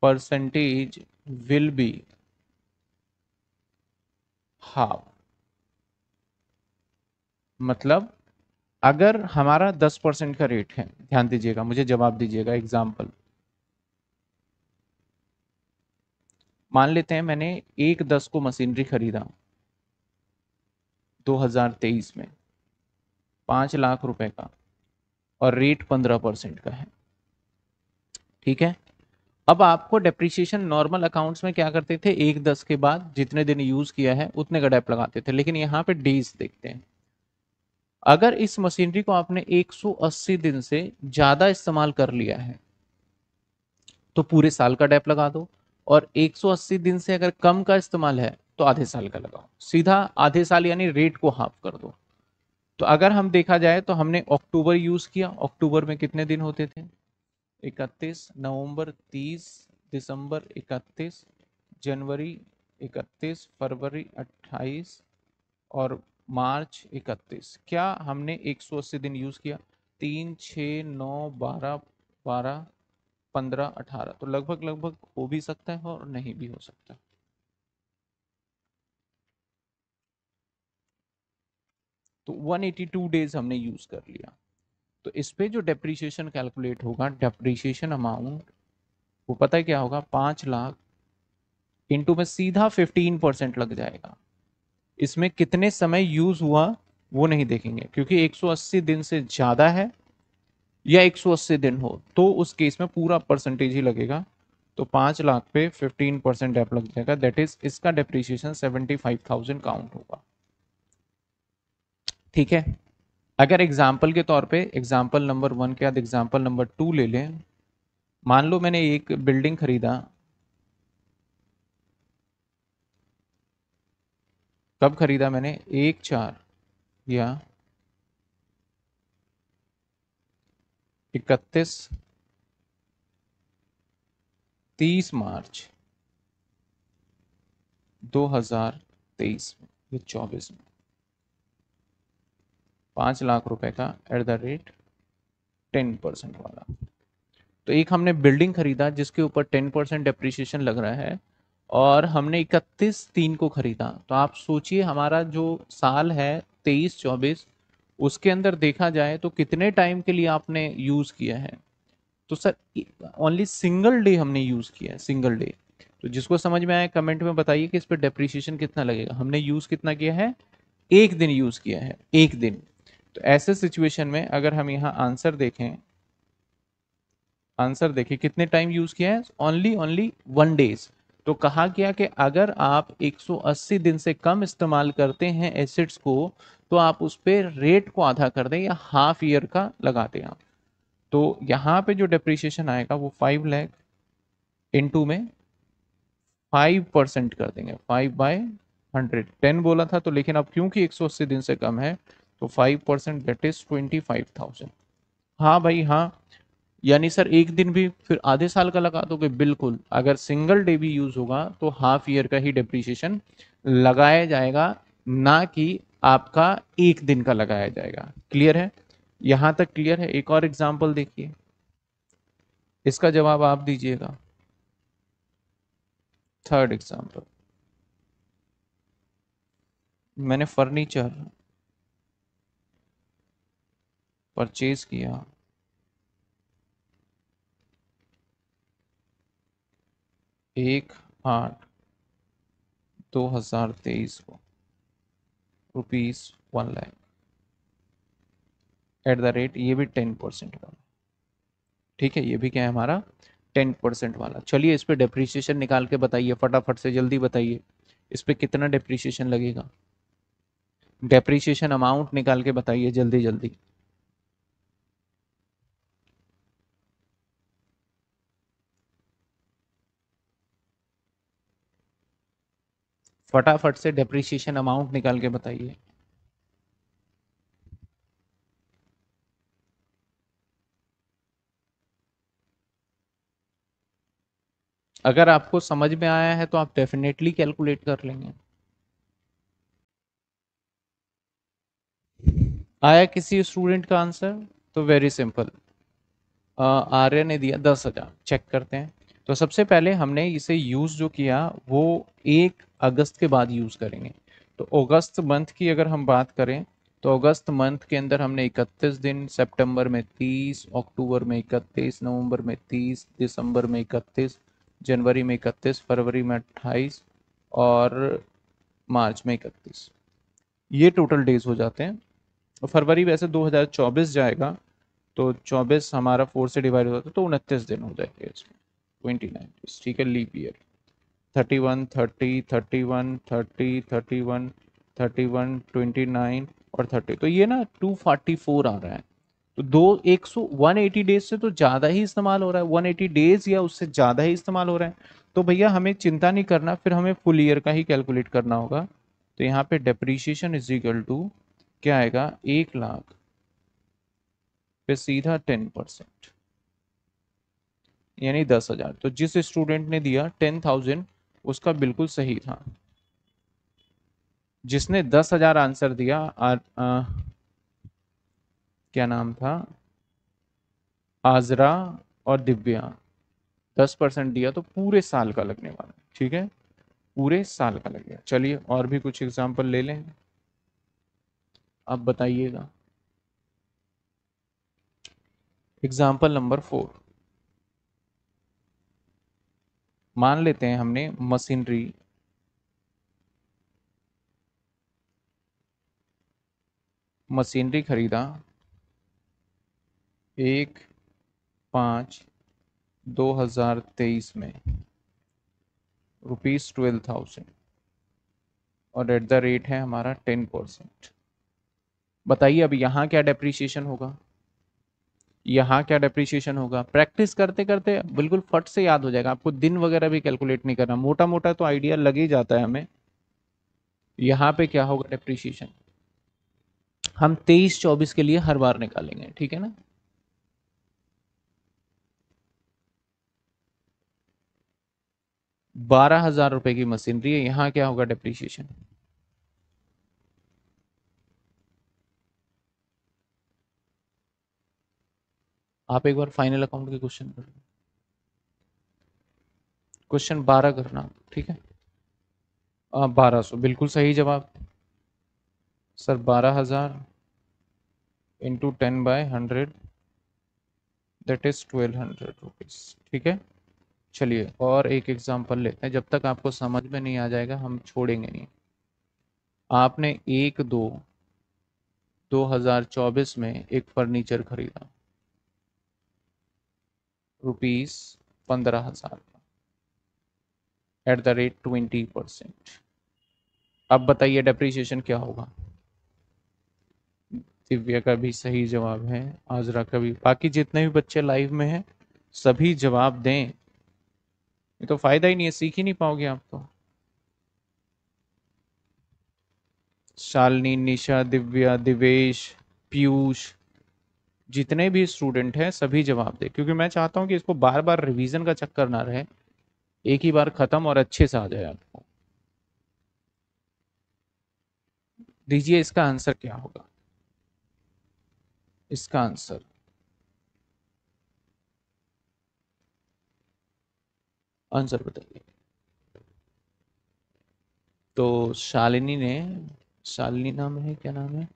percentage will be half। मतलब अगर हमारा 10% का रेट है, ध्यान दीजिएगा, मुझे जवाब दीजिएगा, एग्जाम्पल मान लेते हैं मैंने 1/10 को मशीनरी खरीदा 2023 में 5 लाख रुपए का, और रेट 15% का है। ठीक है। अब आपको डेप्रिसिएशन नॉर्मल अकाउंट्स में क्या करते थे, 1/10 के बाद जितने दिन यूज किया है उतने का डेप लगाते थे, लेकिन यहाँ पे डेज देखते हैं। अगर इस मशीनरी को आपने 180 दिन से ज्यादा इस्तेमाल कर लिया है तो पूरे साल का डेप लगा दो, और 180 दिन से अगर कम का इस्तेमाल है तो आधे साल का लगाओ, सीधा आधे साल, यानी रेट को हाफ कर दो। तो अगर हम देखा जाए तो हमने अक्टूबर यूज किया, अक्टूबर में कितने दिन होते थे, 31, नवंबर 30, दिसंबर 31, जनवरी 31 फरवरी 28 और मार्च 31, क्या हमने 180 दिन यूज किया? 3 6 9 12 12 15 18, तो लगभग लगभग हो भी सकता है और नहीं भी हो सकता। तो 182 डेज हमने यूज कर लिया। तो इस पे जो डेप्रीशिएशन कैलकुलेट होगा, डेप्रीशिएशन अमाउंट, वो पता है क्या होगा? 5 लाख इंटू में सीधा 15% लग जाएगा। इसमें कितने समय यूज हुआ वो नहीं देखेंगे, क्योंकि 180 दिन से ज्यादा है या 180 दिन हो तो उस केस में पूरा परसेंटेज ही लगेगा। तो 5 लाख पे 15% डेप लग जाएगा, दैट इज इसका डेप्रीशिएशन 75,000 काउंट होगा। ठीक है। अगर एग्जाम्पल के तौर पे एग्जाम्पल नंबर 1 के बाद एग्जाम्पल नंबर 2 ले लें। मान लो मैंने एक बिल्डिंग खरीदा, कब खरीदा मैंने? 1/4 या 31-30 मार्च 2023 में या 24 में। 5 लाख रुपए का एट द रेट 10% वाला। तो एक हमने बिल्डिंग खरीदा जिसके ऊपर 10% डेप्रिसिएशन लग रहा है, और हमने 31/3 को खरीदा। तो आप सोचिए हमारा जो साल है 23-24, उसके अंदर देखा जाए तो कितने टाइम के लिए आपने यूज किया है? तो सर ओनली सिंगल डे हमने यूज किया है, सिंगल डे। तो जिसको समझ में आया कमेंट में बताइए कि इस पर डेप्रिसिएशन कितना लगेगा। हमने यूज कितना किया है? एक दिन यूज किया है, एक दिन। तो ऐसे सिचुएशन में अगर हम यहाँ आंसर देखें, आंसर देखिए कितने टाइम यूज किया है? Only only 1 days. तो कहा गया कि अगर आप 180 दिन से कम इस्तेमाल करते हैं एसिड्स को, तो आप उस पर रेट को आधा कर दें या हाफ ईयर का लगा दें आप। तो यहाँ पे जो डेप्रिसिएशन आएगा वो 5 लाख इंटू में 5% कर देंगे। 5/100, 10 बोला था तो, लेकिन अब क्योंकि 180 दिन से कम है तो 5%, दैट इज 25,000। हाँ भाई हाँ, यानी सर एक दिन भी फिर आधे साल का लगा दोगे? बिल्कुल, अगर सिंगल डे भी यूज होगा तो हाफ ईयर का ही डेप्रिसिएशन लगाया जाएगा, ना कि आपका एक दिन का लगाया जाएगा। क्लियर है? यहां तक क्लियर है? एक और एग्जांपल देखिए, इसका जवाब आप दीजिएगा। थर्ड एग्जांपल, मैंने फर्नीचर परचेज किया 1/8/2023 को, ₹1 लाख, एट द रेट, ये भी 10% का। ठीक है, ये भी क्या है हमारा? 10% वाला। चलिए इस पे डेप्रिसिएशन निकाल के बताइए, फटाफट से जल्दी बताइए, इस पे कितना डेप्रिसिएशन लगेगा? डेप्रिसिएशन अमाउंट निकाल के बताइए जल्दी जल्दी। फटाफट से डेप्रिसिएशन अमाउंट निकाल के बताइए। अगर आपको समझ में आया है तो आप डेफिनेटली कैलकुलेट कर लेंगे। आया किसी स्टूडेंट का आंसर? तो वेरी सिंपल, आर्य ने दिया 10,000। चेक करते हैं। तो सबसे पहले हमने इसे यूज जो किया वो 1 अगस्त के बाद यूज करेंगे। तो अगस्त मंथ की अगर हम बात करें तो अगस्त मंथ के अंदर हमने 31 दिन, सितंबर में 30, अक्टूबर में 31, नवंबर में 30, दिसंबर में 31, जनवरी में 31, फरवरी में 28 और मार्च में 31, ये टोटल डेज हो जाते हैं। और फरवरी वैसे 2024 जाएगा, तो 24 हमारा 4 से डिवाइड होता है तो 29 दिन हो जाएंगे इसमें, 29। ठीक है, लीप ईयर 31, 30, 31, 30, 31, 31, 29 और 30, तो ये ना 244 आ रहा है। तो दो 180 डेज से तो ज़्यादा ही इस्तेमाल हो रहा है, 180 डेज या उससे ज़्यादा ही इस्तेमाल हो रहा है। तो भैया हमें चिंता नहीं करना, फिर हमें फुल ईयर का ही कैलकुलेट करना होगा। तो यहाँ पे डेप्रीशिएशन इज इक्वल टू क्या आएगा? 1 लाख पे सीधा 10%, यानी 10,000। तो जिस स्टूडेंट ने दिया 10,000, उसका बिल्कुल सही था। जिसने 10,000 आंसर दिया क्या नाम था, आजरा और दिव्या, 10% दिया तो पूरे साल का लगने वाला है, ठीक है, पूरे साल का लगेगा। चलिए और भी कुछ एग्जाम्पल ले लें, आप बताइएगा। एग्जाम्पल नंबर 4, मान लेते हैं हमने मशीनरी खरीदा 1/5/2023 में ₹12,000 और एट द रेट है हमारा 10%। बताइए अब यहाँ क्या डेप्रिसिएशन होगा, यहाँ क्या डेप्रिसिएशन होगा। प्रैक्टिस करते करते बिल्कुल फट से याद हो जाएगा, आपको दिन वगैरह भी कैलकुलेट नहीं करना, मोटा मोटा तो आइडिया लग ही जाता है हमें। यहाँ पे क्या होगा डेप्रिसिएशन, हम 23-24 के लिए हर बार निकालेंगे, ठीक है ना। 12,000 रुपए की मशीनरी है, यहाँ क्या होगा डेप्रिसिएशन। आप एक बार फाइनल अकाउंट के क्वेश्चन कर, क्वेश्चन 12 करना, ठीक है। 1200 बिल्कुल सही जवाब sir, 12,000 into 10/100 that is 1,200 rupees, ठीक है। चलिए और एक एग्जांपल लेते हैं, जब तक आपको समझ में नहीं आ जाएगा हम छोड़ेंगे नहीं। आपने 1/2/2024 में एक फर्नीचर खरीदा ₹15,000 एट द रेट 20%। अब बताइए डेप्रिसिएशन क्या होगा। दिव्या का भी सही जवाब है, आजरा का भी, बाकी जितने भी बच्चे लाइव में हैं सभी जवाब दें, ये तो फायदा ही नहीं है, सीख ही नहीं पाओगे आप तो। शालिनी, निशा, दिव्या, दिवेश, पीयूष, जितने भी स्टूडेंट हैं सभी जवाब दें, क्योंकि मैं चाहता हूं कि इसको बार बार रिवीजन का चक्कर ना रहे, एक ही बार खत्म और अच्छे से आ जाए आपको। दीजिए इसका आंसर क्या होगा, इसका आंसर आंसर बताइए। तो शालिनी ने, शालिनी नाम है, क्या नाम है,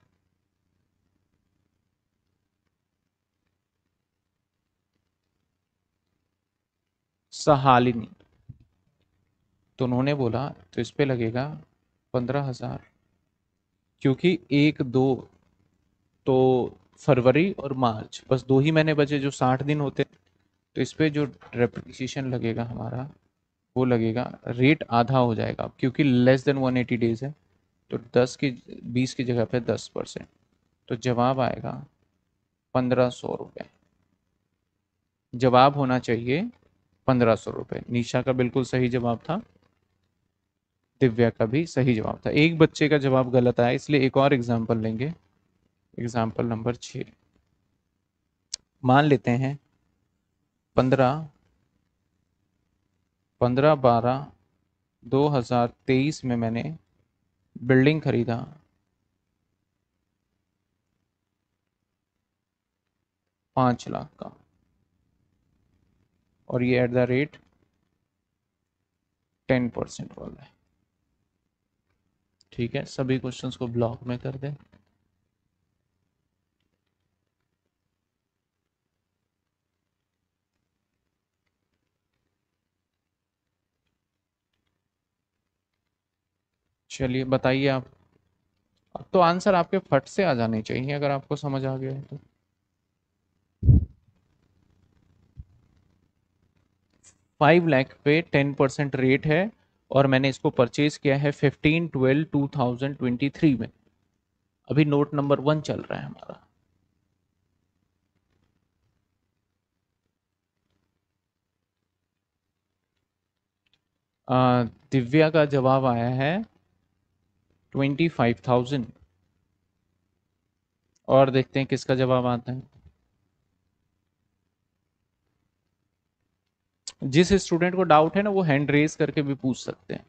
सहालिनी, तो उन्होंने बोला तो इस पे लगेगा 15,000, क्योंकि 1-2 तो फरवरी और मार्च बस 2 ही महीने बचे जो 60 दिन होते, तो इस पे जो डेप्रिसिएशन लगेगा हमारा वो लगेगा, रेट आधा हो जाएगा क्योंकि लेस देन 180 डेज है, तो 20 की जगह पे 10%, तो जवाब आएगा 1,500 रुपये। जवाब होना चाहिए 1,500 रुपये। निशा का बिल्कुल सही जवाब था, दिव्या का भी सही जवाब था, एक बच्चे का जवाब गलत आया, इसलिए एक और एग्जाम्पल लेंगे। एग्जाम्पल नंबर 6, मान लेते हैं 15/12/2023 में मैंने बिल्डिंग खरीदा 5 लाख का, और ये एट द रेट 10% वाला है, ठीक है। सभी क्वेश्चंस को ब्लॉक में कर दें। चलिए बताइए आप, अब तो आंसर आपके फट से आ जाने चाहिए अगर आपको समझ आ गया है तो। 5 लाख पे 10% रेट है, और मैंने इसको परचेज किया है 15/12/2023 में, अभी नोट नंबर 1 चल रहा है हमारा। दिव्या का जवाब आया है 25,000, और देखते हैं किसका जवाब आता है। जिस स्टूडेंट को डाउट है ना वो हैंड रेज करके भी पूछ सकते हैं।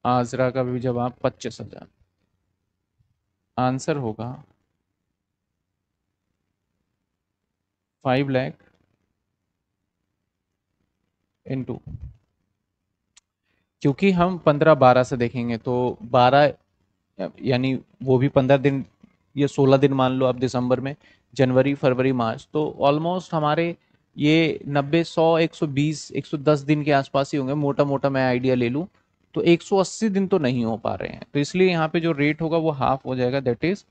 आजरा का भी जवाब 25,000। आंसर होगा 5 लाख इंटू, क्योंकि हम 15-12 से देखेंगे तो 12, यानी वो भी 15 दिन या 16 दिन मान लो आप दिसंबर में, जनवरी फरवरी मार्च, तो ऑलमोस्ट हमारे ये 90, 100, 120, 110 दिन के आसपास ही होंगे, मोटा मोटा मैं आइडिया ले लूँ। तो 180 दिन तो नहीं हो पा रहे हैं, तो इसलिए यहाँ पे जो रेट होगा वो हाफ हो जाएगा, दैट इज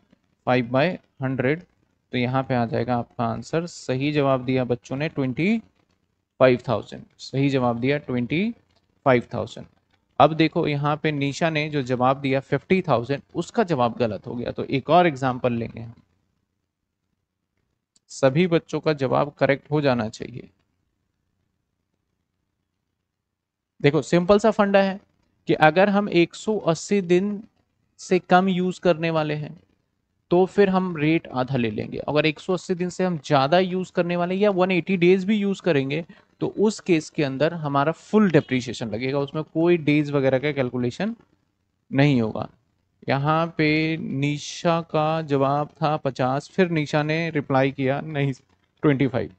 5/100। तो यहाँ पे आ जाएगा आपका आंसर। सही जवाब दिया बच्चों ने 25,000, सही जवाब दिया 25,000। अब देखो यहाँ पे निशा ने जो जवाब दिया 50,000, उसका जवाब गलत हो गया, तो एक और एग्जाम्पल लेंगे हम। सभी बच्चों का जवाब करेक्ट हो जाना चाहिए। देखो सिंपल सा फंडा है कि अगर हम 180 दिन से कम यूज करने वाले हैं तो फिर हम रेट आधा ले लेंगे। अगर 180 दिन से हम ज्यादा यूज करने वाले या 180 डेज भी यूज करेंगे तो उस केस के अंदर हमारा फुल डेप्रीशिएशन लगेगा, उसमें कोई डेज वगैरह का कैलकुलेशन नहीं होगा। यहाँ पे निशा का जवाब था 50, फिर निशा ने रिप्लाई किया नहीं 25।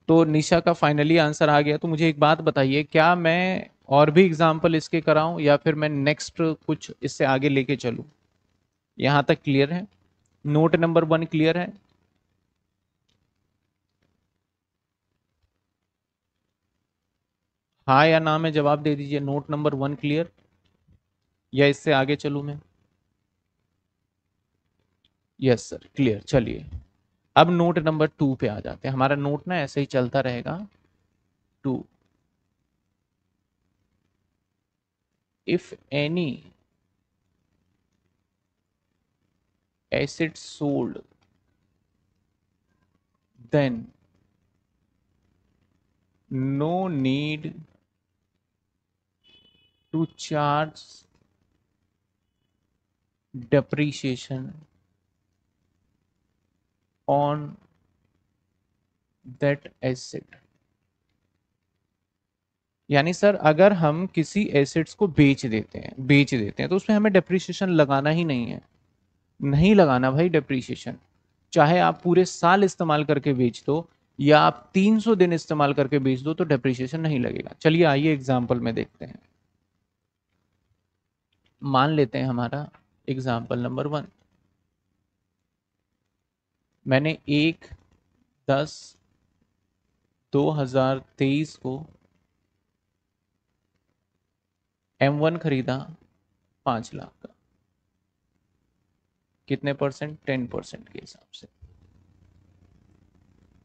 तो निशा का फाइनली आंसर आ गया। तो मुझे एक बात बताइए, क्या मैं और भी एग्जाम्पल इसके कराऊं या फिर मैं नेक्स्ट कुछ इससे आगे लेके चलूं? यहाँ तक क्लियर है? नोट नंबर 1 क्लियर है? हाँ या ना में जवाब दे दीजिए। नोट नंबर 1 क्लियर या इससे आगे चलूं मैं? Yes sir clear. चलिए अब नोट नंबर 2 पे आ जाते हैं। हमारा नोट ना ऐसे ही चलता रहेगा। 2, if any asset sold then no need to charge depreciation on that asset। यानी सर अगर हम किसी एसेट्स को बेच देते हैं तो उसमें हमें डेप्रिसिएशन लगाना ही नहीं है। नहीं लगाना भाई डेप्रिसिएशन। चाहे आप पूरे साल इस्तेमाल करके बेच दो या आप 300 दिन इस्तेमाल करके बेच दो तो डेप्रिसिएशन नहीं लगेगा। चलिए आइए एग्जाम्पल में देखते हैं। मान लेते हैं हमारा एग्जाम्पल नंबर 1। मैंने 1/10/2023 को M1 खरीदा 5 लाख का। कितने परसेंट? 10% के हिसाब से।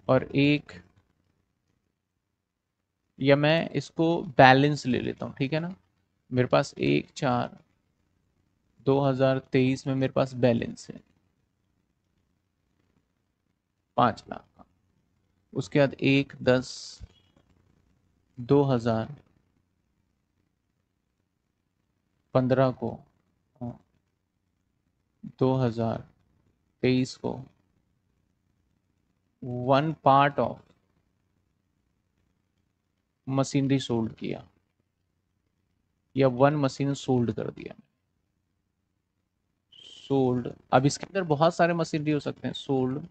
और एक, या मैं इसको बैलेंस ले लेता हूँ, ठीक है ना। मेरे पास 1/4/2023 में मेरे पास बैलेंस है 5 लाख का। उसके बाद 1/10/2015 को, 2023 को 1 पार्ट ऑफ मशीनरी सोल्ड किया या 1 मशीन सोल्ड कर दिया। सोल्ड, अब इसके अंदर बहुत सारे मशीनरी हो सकते हैं। सोल्ड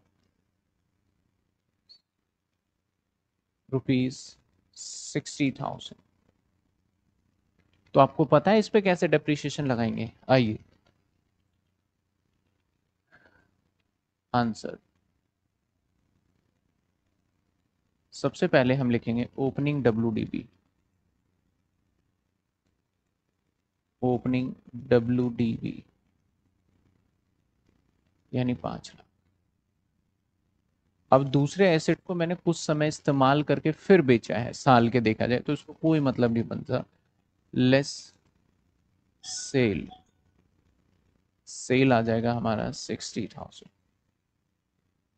₹60,000। तो आपको पता है इस पे कैसे डेप्रिसिएशन लगाएंगे? आइए आंसर। सबसे पहले हम लिखेंगे ओपनिंग WDB। ओपनिंग WDB यानी 5 लाख। अब दूसरे एसेट को मैंने कुछ समय इस्तेमाल करके फिर बेचा है, साल के देखा जाए तो इसको कोई मतलब नहीं बनता। लेस सेल, सेल आ जाएगा हमारा 60,000।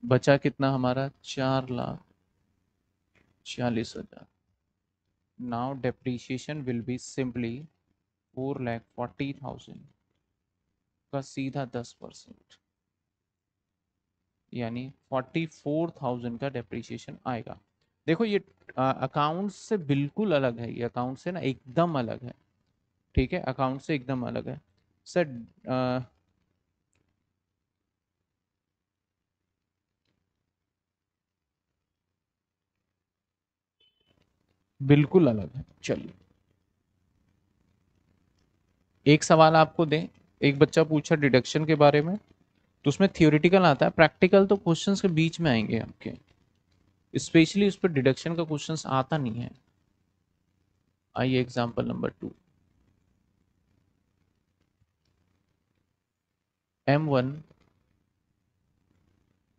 बचा कितना हमारा? 4,40,000। Now depreciation will be simply 4,40,000 का सीधा 10%, यानी 44,000 का डेप्रीशिएशन आएगा। देखो ये अकाउंट से बिल्कुल अलग है, ये अकाउंट से ना एकदम अलग है, ठीक है, अकाउंट से एकदम अलग है सर। बिल्कुल अलग है। चलिए एक सवाल आपको दें, एक बच्चा पूछा डिडक्शन के बारे में, तो उसमें थियोरिटिकल आता है, प्रैक्टिकल तो क्वेश्चंस के बीच में आएंगे आपके, स्पेशली उस पर डिडक्शन का क्वेश्चंस आता नहीं है। आइए एग्जांपल नंबर 2, M1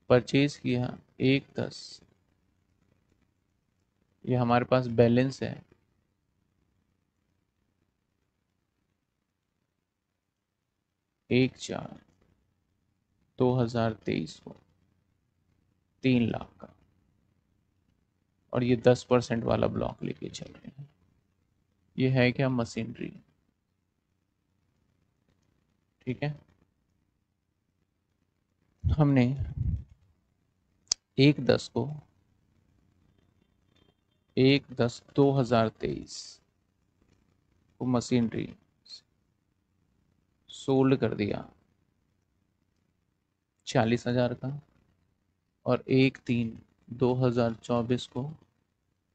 परचेज किया 1,10, ये हमारे पास बैलेंस है 1/4/2023 को 3 लाख का, और ये 10% वाला ब्लॉक लेके चल रहे हैं। ये है क्या? मशीनरी, ठीक है। हमने 1/10 को 1/10/2023 को मशीनरी सोल्ड कर दिया 40,000 का, और 1/3/2024 को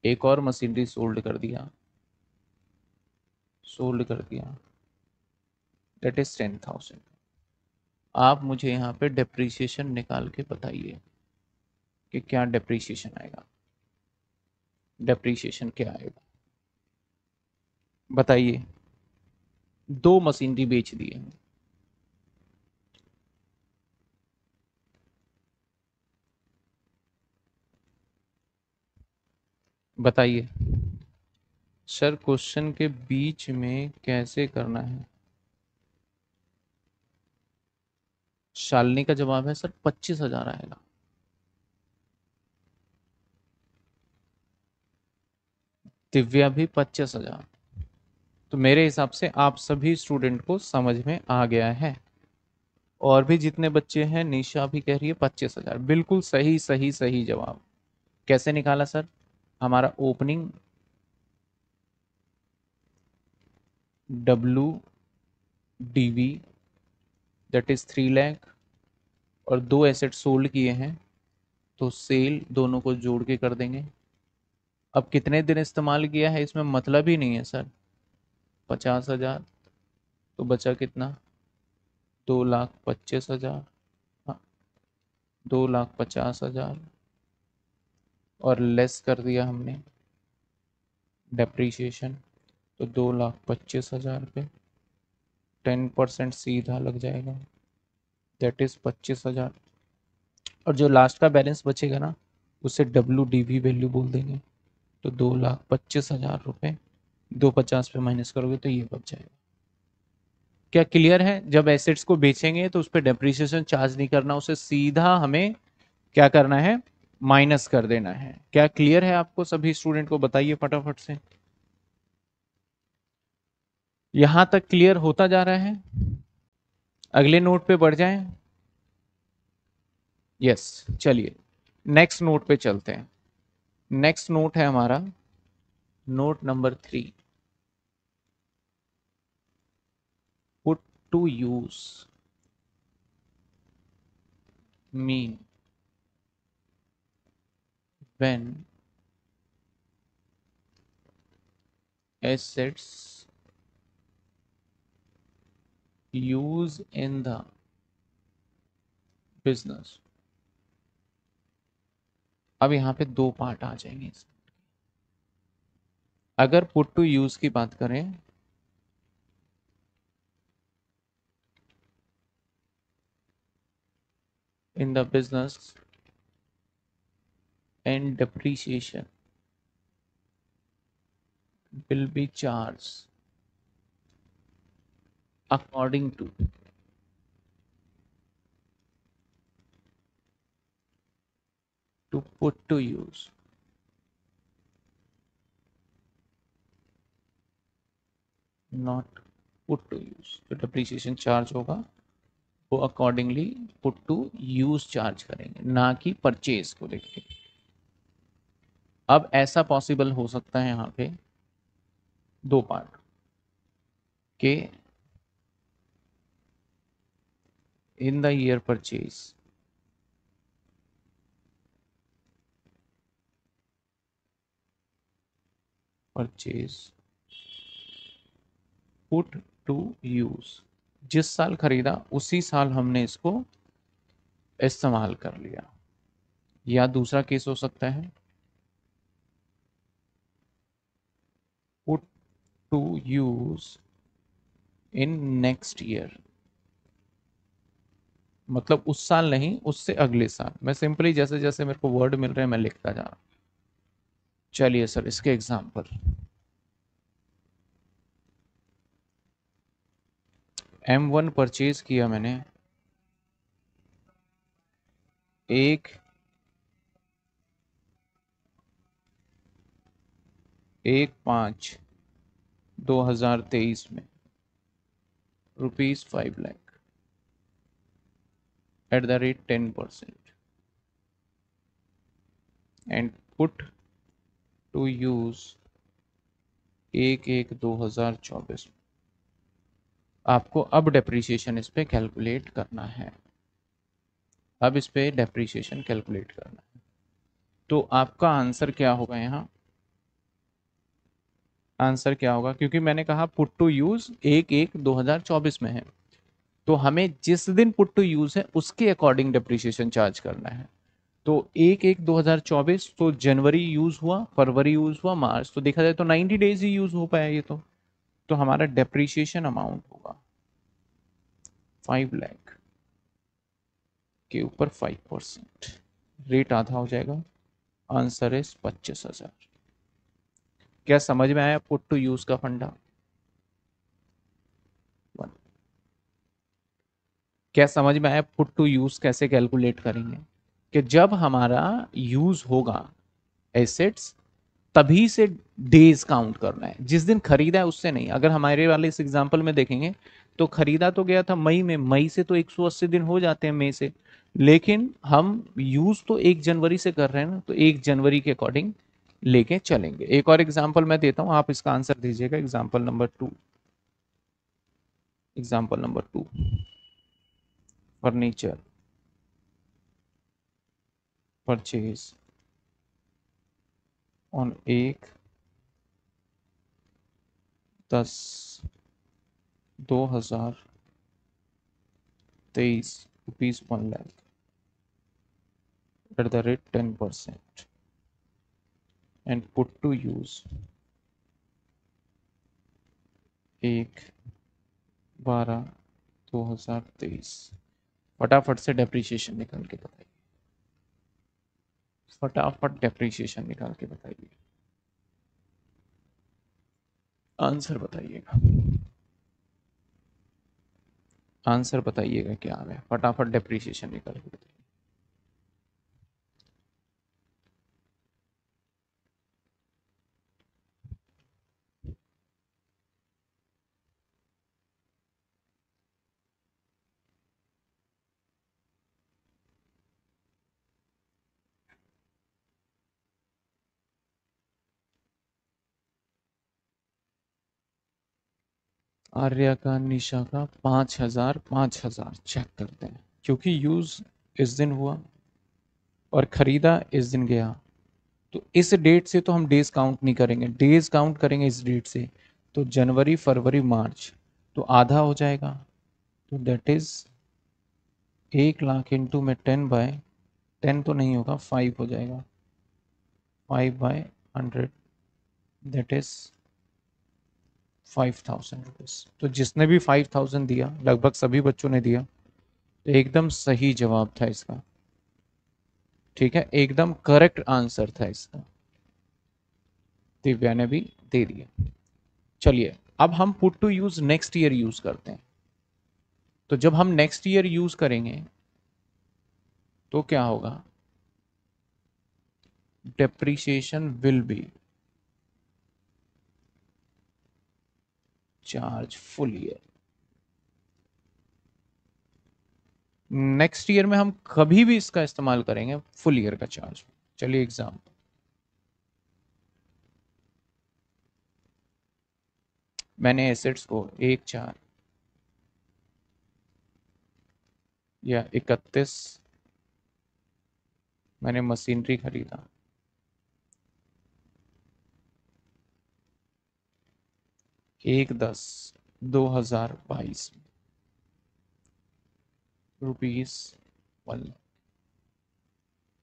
एक और मशीनरी सोल्ड कर दिया दैट इज 10,000। आप मुझे यहाँ पे डेप्रीशिएशन निकाल के बताइए कि क्या डेप्रीशिएशन आएगा, डेप्रीशिएशन क्या आएगा बताइए। 2 मशीनरी बेच दी है, बताइए सर क्वेश्चन के बीच में कैसे करना है। शालिनी का जवाब है सर 25,000 आएगा। दिव्या भी 25,000। तो मेरे हिसाब से आप सभी स्टूडेंट को समझ में आ गया है। और भी जितने बच्चे हैं, निशा भी कह रही है 25,000, बिल्कुल सही सही सही जवाब। कैसे निकाला सर? हमारा opening WDV that is 3 lakh, और 2 एसेट सोल्ड किए हैं, तो सेल दोनों को जोड़ के कर देंगे। अब कितने दिन इस्तेमाल किया है इसमें मतलब ही नहीं है सर। 50,000, तो बचा कितना? 2,25,000, हाँ 2,50,000, और लेस कर दिया हमने डेप्रीशिएशन, तो 2,25,000 पे 10% सीधा लग जाएगा, दैट इज 25,000। और जो लास्ट का बैलेंस बचेगा ना, उसे WDV वैल्यू बोल देंगे, तो 2,25,000 रुपये 250 पे माइनस करोगे तो ये बच जाएगा। क्या क्लियर है? जब एसेट्स को बेचेंगे तो उस पर डेप्रीसिएशन चार्ज नहीं करना, उसे सीधा हमें क्या करना है? माइनस कर देना है। क्या क्लियर है आपको सभी स्टूडेंट को? बताइए फटाफट से। यहां तक क्लियर होता जा रहा है? अगले नोट पे बढ़ जाएं। यस, चलिए नेक्स्ट नोट पे चलते हैं। नेक्स्ट नोट है हमारा note number 3, put to use mean when assets use in the business। अब यहाँ पे 2 पार्ट आ जाएंगे। अगर पुट टू यूज की बात करें, in the business and depreciation will be charged according to put to use। Not put to use, जो depreciation charge होगा वो accordingly put to use charge करेंगे, ना कि परचेज को देख के। अब ऐसा पॉसिबल हो सकता है यहाँ पे दो पार्ट के, in the year purchase put to use, जिस साल खरीदा उसी साल हमने इसको इस्तेमाल कर लिया। या दूसरा केस हो सकता है put to use in next year, मतलब उस साल नहीं, उससे अगले साल। मैं सिंपली जैसे जैसे मेरे को वर्ड मिल रहे हैं मैं लिखता जा रहा हूं। चलिए सर, इसके एग्जांपल, M1 परचेज किया मैंने 1/5/2023 में ₹5 lakh at the rate 10% and put to use 1/1/2024 में। आपको अब डेप्रीशिएशन इस पे कैलकुलेट करना है, अब इस पे डेप्रीशिएशन कैलकुलेट करना है। तो आपका आंसर क्या होगा यहाँ, आंसर क्या होगा, क्योंकि मैंने कहा पुट टू यूज 1/1/2024 में है, तो हमें जिस दिन पुट टू यूज है उसके अकॉर्डिंग डेप्रीशिएशन चार्ज करना है। तो 1/1/2024 तो जनवरी यूज हुआ, फरवरी यूज हुआ, मार्च, तो देखा जाए तो 90 डेज ही यूज हो पाया ये तो हमारा डेप्रीशिएशन अमाउंट होगा 5 लाख के ऊपर 5%, रेट आधा हो जाएगा, आंसर इज 25,000। क्या समझ में आया पुट टू यूज का फंडा? क्या समझ में आया पुट टू यूज कैसे कैलकुलेट करेंगे? कि जब हमारा यूज होगा एसेट्स तभी से डेज काउंट करना है, जिस दिन खरीदा है उससे नहीं। अगर हमारे वाले इस एग्जांपल में देखेंगे तो खरीदा तो गया था मई में, मई से तो 180 दिन हो जाते हैं मई से, लेकिन हम यूज तो 1 जनवरी से कर रहे हैं ना, तो 1 जनवरी के अकॉर्डिंग लेके चलेंगे। एक और एग्जाम्पल मैं देता हूं, आप इसका आंसर दीजिएगा। Example number two, furniture purchase on 1/10/2023 ₹1 lakh at the rate 10% and put to use 1/12/2023। फटाफट से डेप्रीशिएशन निकाल के बताइए, फटाफट डेप्रीशिएशन निकाल के बताइए, आंसर बताइएगा, आंसर बताइएगा क्या है, फटाफट डेप्रीशिएशन निकाल के बताइए। आर्या का, निशा का 5,000 5,000 चेक करते हैं, क्योंकि यूज इस दिन हुआ और खरीदा इस दिन गया, तो इस डेट से तो हम डेज काउंट नहीं करेंगे, डेज काउंट करेंगे इस डेट से। तो जनवरी फरवरी मार्च तो आधा हो जाएगा, तो दैट इज 1 लाख इंटू में 10/10 तो नहीं होगा, 5 हो जाएगा, 5/100 दैट इज 5,000 रुपीज। तो जिसने भी 5,000 दिया, लगभग सभी बच्चों ने दिया, तो एकदम सही जवाब था इसका, ठीक है, एकदम करेक्ट आंसर था इसका, दिव्या ने भी दे दिया। चलिए अब हम put to use next year use करते हैं। तो जब हम नेक्स्ट ईयर यूज करेंगे तो क्या होगा, depreciation will be charge full year. Next year में हम कभी भी इसका इस्तेमाल करेंगे फुल ईयर का चार्ज। चलिए एग्जाम्पल, मैंने एसेट्स को 1/4 या 31 मैंने मशीनरी खरीदा, 1/10/2022 में ₹1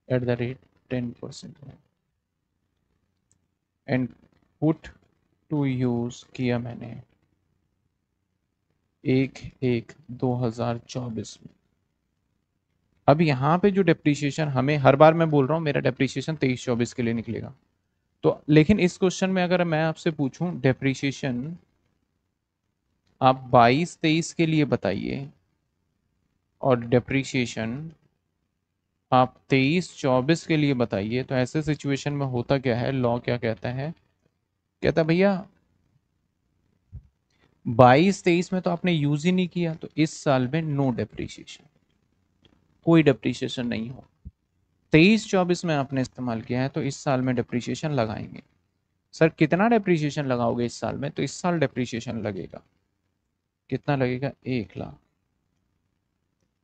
at the rate 10% and put to use किया मैंने 1/1/2024 में। अब यहाँ पे जो डेप्रीशिएशन हमें हर बार मैं बोल रहा हूँ मेरा डेप्रीशिएशन 23-24 के लिए निकलेगा, तो लेकिन इस क्वेश्चन में अगर मैं आपसे पूछूं डेप्रीशिएशन आप 22-23 के लिए बताइए और डेप्रीशिएशन आप 23-24 के लिए बताइए, तो ऐसे सिचुएशन में होता क्या है, लॉ क्या कहता है, कहता है भैया 22-23 में तो आपने यूज ही नहीं किया, तो इस साल में नो डेप्रीशिएशन, कोई डेप्रीशिएशन नहीं हो। 23-24 में आपने इस्तेमाल किया है तो इस साल में डेप्रीशिएशन लगाएंगे। सर कितना डेप्रीशिएशन लगाओगे इस साल में, तो इस साल डेप्रीशिएशन लगेगा कितना लगेगा, 1 लाख।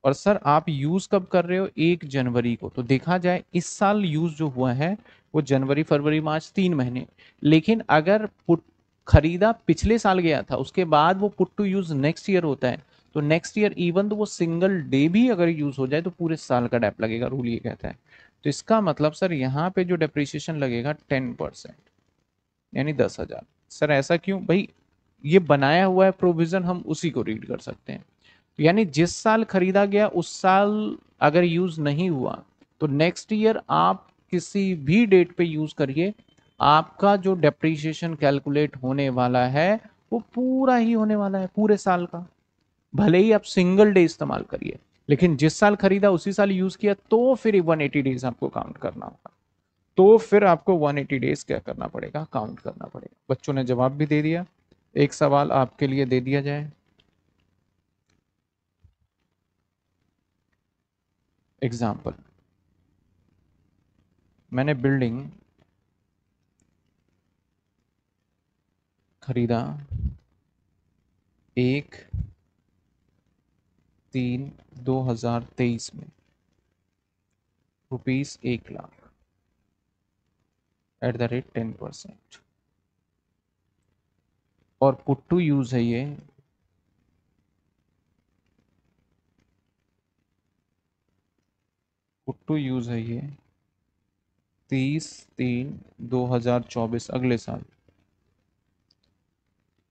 और सर आप यूज कब कर रहे हो, 1 जनवरी को, तो देखा जाए इस साल यूज जो हुआ है वो जनवरी फरवरी मार्च 3 महीने, लेकिन अगर पुट खरीदा पिछले साल गया था उसके बाद वो put to use next year होता है, तो नेक्स्ट ईयर इवन तो वो सिंगल डे भी अगर यूज हो जाए तो पूरे साल का डेप लगेगा, रूल ये कहता है। तो इसका मतलब सर यहाँ पे जो डेप्रिसिएशन लगेगा 10%, यानी 10,000। सर ऐसा क्यों भाई, ये बनाया हुआ है प्रोविजन, हम उसी को रीड कर सकते हैं। यानी जिस साल खरीदा गया उस साल अगर यूज नहीं हुआ तो नेक्स्ट ईयर आप किसी भी डेट पे यूज करिए, आपका जो डेप्रीशिएशन कैलकुलेट होने वाला है वो पूरा ही होने वाला है पूरे साल का, भले ही आप सिंगल डे इस्तेमाल करिए, लेकिन जिस साल खरीदा उसी साल यूज किया तो फिर 180 डेज आपको काउंट करना होगा, तो फिर आपको 180 डेज क्या करना पड़ेगा, काउंट करना पड़ेगा। बच्चों ने जवाब भी दे दिया, एक सवाल आपके लिए दे दिया जाए। एग्जाम्पल, मैंने बिल्डिंग खरीदा 1/3/2023 में ₹1 लाख एट द रेट 10%, और पुट टू यूज है ये पुट टू यूज है ये 30/3/2024 अगले साल।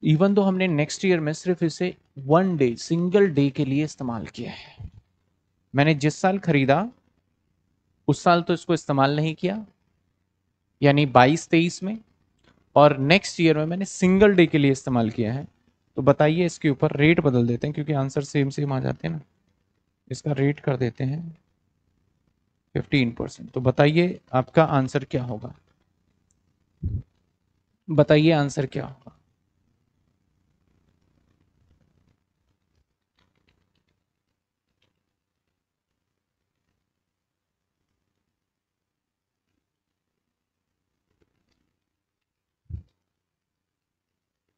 इवन तो हमने नेक्स्ट ईयर में सिर्फ इसे 1 डे सिंगल डे के लिए इस्तेमाल किया है, मैंने जिस साल खरीदा उस साल तो इसको इस्तेमाल नहीं किया, यानी 22-23 में, और नेक्स्ट ईयर में मैंने सिंगल डे के लिए इस्तेमाल किया है। तो बताइए इसके ऊपर रेट बदल देते हैं क्योंकि आंसर सेम सेम आ जाते हैं ना, इसका रेट कर देते हैं 15%। तो बताइए आपका आंसर क्या होगा, बताइए आंसर क्या होगा।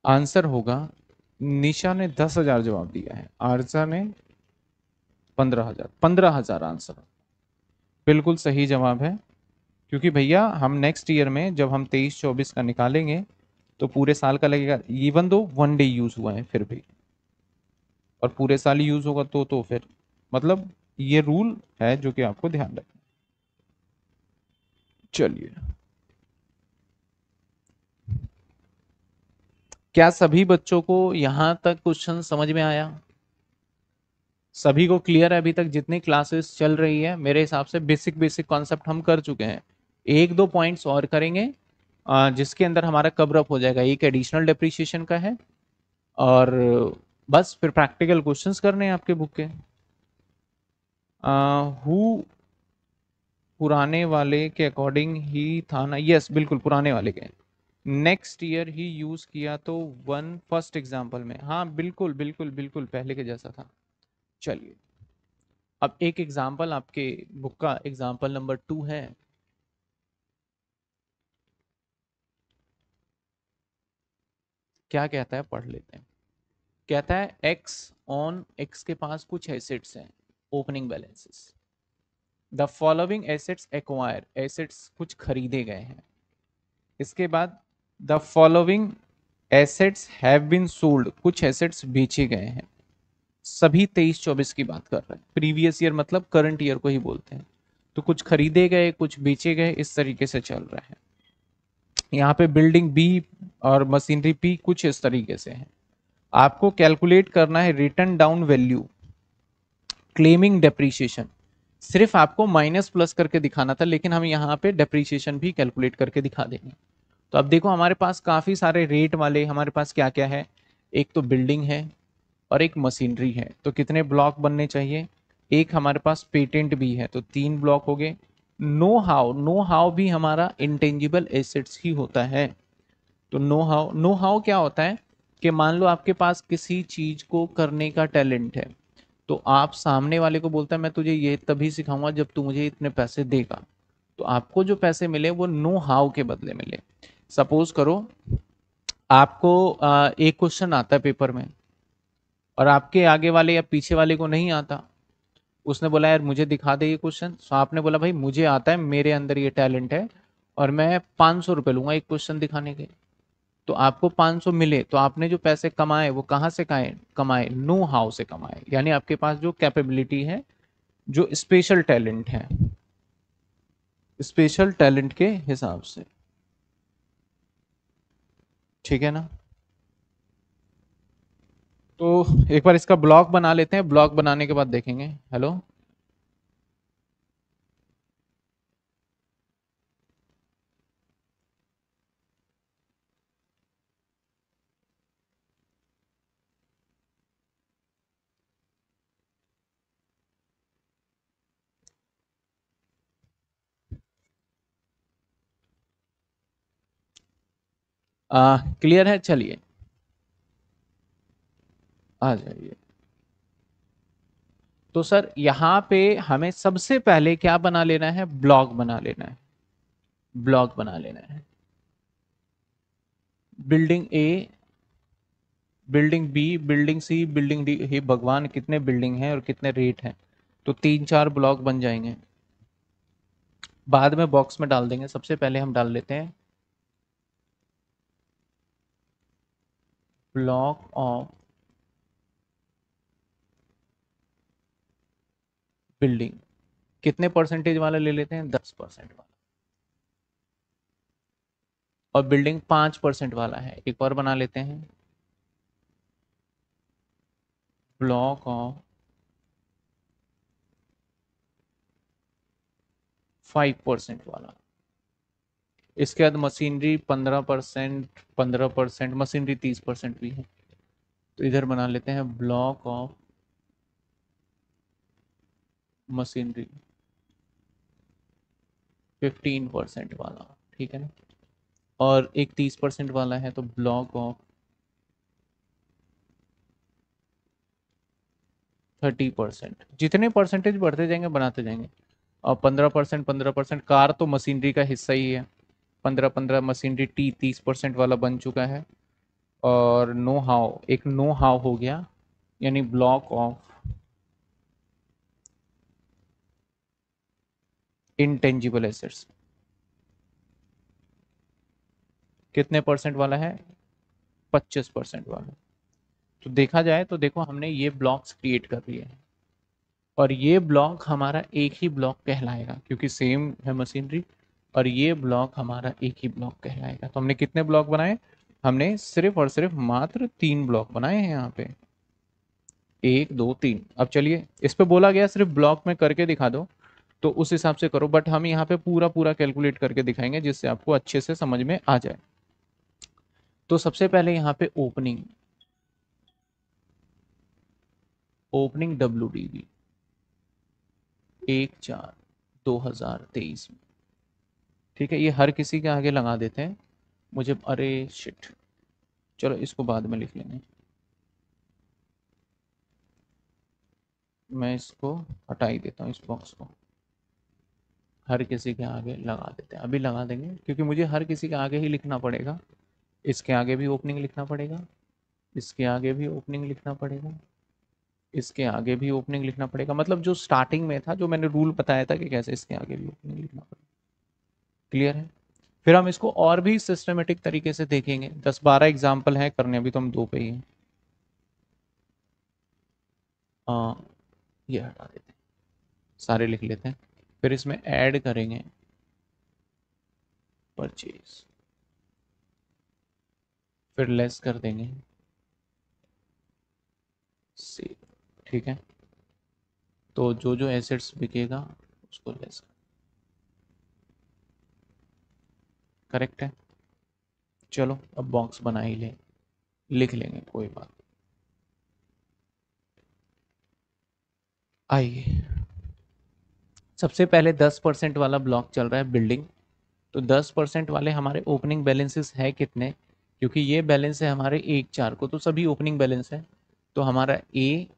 आंसर होगा, निशा ने 10,000 जवाब दिया है, आरजा ने 15,000, 15,000 आंसर बिल्कुल सही जवाब है। क्योंकि भैया हम नेक्स्ट ईयर में जब हम 23-24 का निकालेंगे तो पूरे साल का लगेगा, इवन दो 1 डे यूज हुआ है फिर भी, और पूरे साल यूज होगा तो फिर मतलब ये रूल है जो कि आपको ध्यान रखना। चलिए, क्या सभी बच्चों को यहां तक क्वेश्चन समझ में आया, सभी को क्लियर है, अभी तक जितनी क्लासेस चल रही है मेरे हिसाब से बेसिक बेसिक कॉन्सेप्ट हम कर चुके हैं, एक दो पॉइंट्स और करेंगे जिसके अंदर हमारा कवर अप हो जाएगा, एक एडिशनल डेप्रिसिएशन का है और बस फिर प्रैक्टिकल क्वेश्चंस करने हैं आपके बुक के। हु पुराने वाले के अकॉर्डिंग ही था ना, यस बिल्कुल पुराने वाले के, नेक्स्ट ईयर ही यूज किया तो वन फर्स्ट एग्जाम्पल में, हाँ बिल्कुल बिल्कुल बिल्कुल पहले के जैसा था। चलिए अब एक एग्जाम्पल आपके बुक का एग्जाम्पल नंबर 2 है। क्या कहता है पढ़ लेते हैं। कहता है एक्स ऑन एक्स के पास कुछ एसेट्स हैं, opening balances. The following assets acquire, assets कुछ खरीदे गए हैं। इसके बाद the following assets have been sold, कुछ एसेट्स बेचे गए हैं। सभी 23-24 की बात कर रहे हैं, प्रीवियस ईयर मतलब करंट ईयर को ही बोलते हैं। तो कुछ खरीदे गए कुछ बेचे गए, इस तरीके से चल रहा है। यहाँ पे बिल्डिंग बी और मशीनरी पी कुछ इस तरीके से है। आपको कैलकुलेट करना है return down value, claiming depreciation. सिर्फ आपको माइनस प्लस करके दिखाना था, लेकिन हम यहाँ पे डेप्रीशिएशन भी कैलकुलेट करके दिखा देंगे। तो अब देखो हमारे पास काफी सारे रेट वाले, हमारे पास क्या क्या है, एक तो बिल्डिंग है और एक मशीनरी है। तो कितने ब्लॉक बनने चाहिए, एक हमारे पास पेटेंट भी है तो 3 ब्लॉक हो गए। नो हाउ भी हमारा इंटेंजिबल एसेट्स ही होता है। तो नो हाउ क्या होता है कि मान लो आपके पास किसी चीज को करने का टैलेंट है, तो आप सामने वाले को बोलता है मैं तुझे ये तभी सिखाऊंगा जब तू मुझे इतने पैसे देगा। तो आपको जो पैसे मिले वो नो हाउ के बदले मिले। सपोज करो आपको एक क्वेश्चन आता है पेपर में और आपके आगे वाले या पीछे वाले को नहीं आता। उसने बोला यार मुझे दिखा दे ये क्वेश्चन, तो आपने बोला भाई मुझे आता है, मेरे अंदर ये टैलेंट है और मैं 500 रुपये लूंगा एक क्वेश्चन दिखाने के। तो आपको 500 मिले, तो आपने जो पैसे कमाए वो कहाँ से कमाए, कमाए नो हाउ से कमाए। यानी आपके पास जो कैपेबिलिटी है, जो स्पेशल टैलेंट है, स्पेशल टैलेंट के हिसाब से। ठीक है ना। तो एक बार इसका ब्लॉक बना लेते हैं, ब्लॉक बनाने के बाद देखेंगे। हेलो। क्लियर है, चलिए आ जाइए। तो सर यहाँ पे हमें सबसे पहले क्या बना लेना है, ब्लॉक बना लेना है। ब्लॉक बना लेना है। बिल्डिंग ए, बिल्डिंग बी, बिल्डिंग सी, बिल्डिंग डी। हे भगवान कितने बिल्डिंग हैं और कितने रेट हैं। तो 3-4 ब्लॉक बन जाएंगे, बाद में बॉक्स में डाल देंगे। सबसे पहले हम डाल लेते हैं ब्लॉक ऑफ बिल्डिंग। कितने परसेंटेज वाला ले लेते हैं, 10% वाला। और बिल्डिंग 5% वाला है, एक और बना लेते हैं ब्लॉक ऑफ 5% वाला। इसके बाद मशीनरी 15%, 15%, मशीनरी 30% भी है। तो इधर बना लेते हैं ब्लॉक ऑफ मशीनरी 15% वाला। ठीक है ना। और एक 30% वाला है, तो ब्लॉक ऑफ 30%। जितने परसेंटेज बढ़ते जाएंगे बनाते जाएंगे। और 15%, 15% कार तो मशीनरी का हिस्सा ही है। 15-15 मशीनरी टी 30% वाला बन चुका है। और नो हाउ, एक नो हाउ हो गया, यानी ब्लॉक ऑफ इनटेंजिबल एसेट्स। कितने परसेंट वाला है, 25% वाला। तो देखा जाए तो देखो हमने ये ब्लॉक्स क्रिएट कर दिए हैं। और ये ब्लॉक हमारा एक ही ब्लॉक कहलाएगा क्योंकि सेम है मशीनरी। और ये ब्लॉक हमारा एक ही ब्लॉक कहलाएगा। तो हमने कितने ब्लॉक बनाए, हमने सिर्फ और सिर्फ मात्र 3 ब्लॉक बनाए हैं यहाँ पे, 1 2 3। अब चलिए इस पे बोला गया सिर्फ ब्लॉक में करके दिखा दो, तो उस हिसाब से करो। बट हम यहाँ पे पूरा पूरा कैलकुलेट करके दिखाएंगे जिससे आपको अच्छे से समझ में आ जाए। तो सबसे पहले यहाँ पे ओपनिंग, ओपनिंग WDV 1/4/2023 में। ठीक है, ये हर किसी के आगे लगा देते हैं मुझे, अरे शिट, चलो इसको बाद में लिख लेंगे। मैं इसको हटा ही देता हूँ, इस बॉक्स को हर किसी के आगे लगा देते हैं, अभी लगा देंगे क्योंकि मुझे हर किसी के आगे ही लिखना पड़ेगा। इसके आगे भी ओपनिंग लिखना पड़ेगा, इसके आगे भी ओपनिंग लिखना पड़ेगा, इसके आगे भी ओपनिंग लिखना पड़ेगा, मतलब जो स्टार्टिंग में था, जो मैंने रूल बताया था कि कैसे इसके आगे भी ओपनिंग लिखना पड़ेगा। क्लियर है? फिर हम इसको और भी सिस्टमेटिक तरीके से देखेंगे, 10-12 एग्जाम्पल है करने, अभी तो हम 2 पे ही हैं। ये हटा देते हैं, सारे लिख लेते हैं। फिर इसमें ऐड करेंगे परचेज, फिर लेस कर देंगे सेल। ठीक है, तो जो जो एसेट्स बिकेगा उसको लेस। करेक्ट है? चलो अब बॉक्स बना ही ले, लिख लेंगे, कोई बात। आइए, सबसे पहले 10% वाला ब्लॉक चल रहा है बिल्डिंग। तो 10% वाले हमारे ओपनिंग बैलेंसेस है कितने, क्योंकि ये बैलेंस है हमारे 1-4 को, तो सभी ओपनिंग बैलेंस है। तो हमारा ए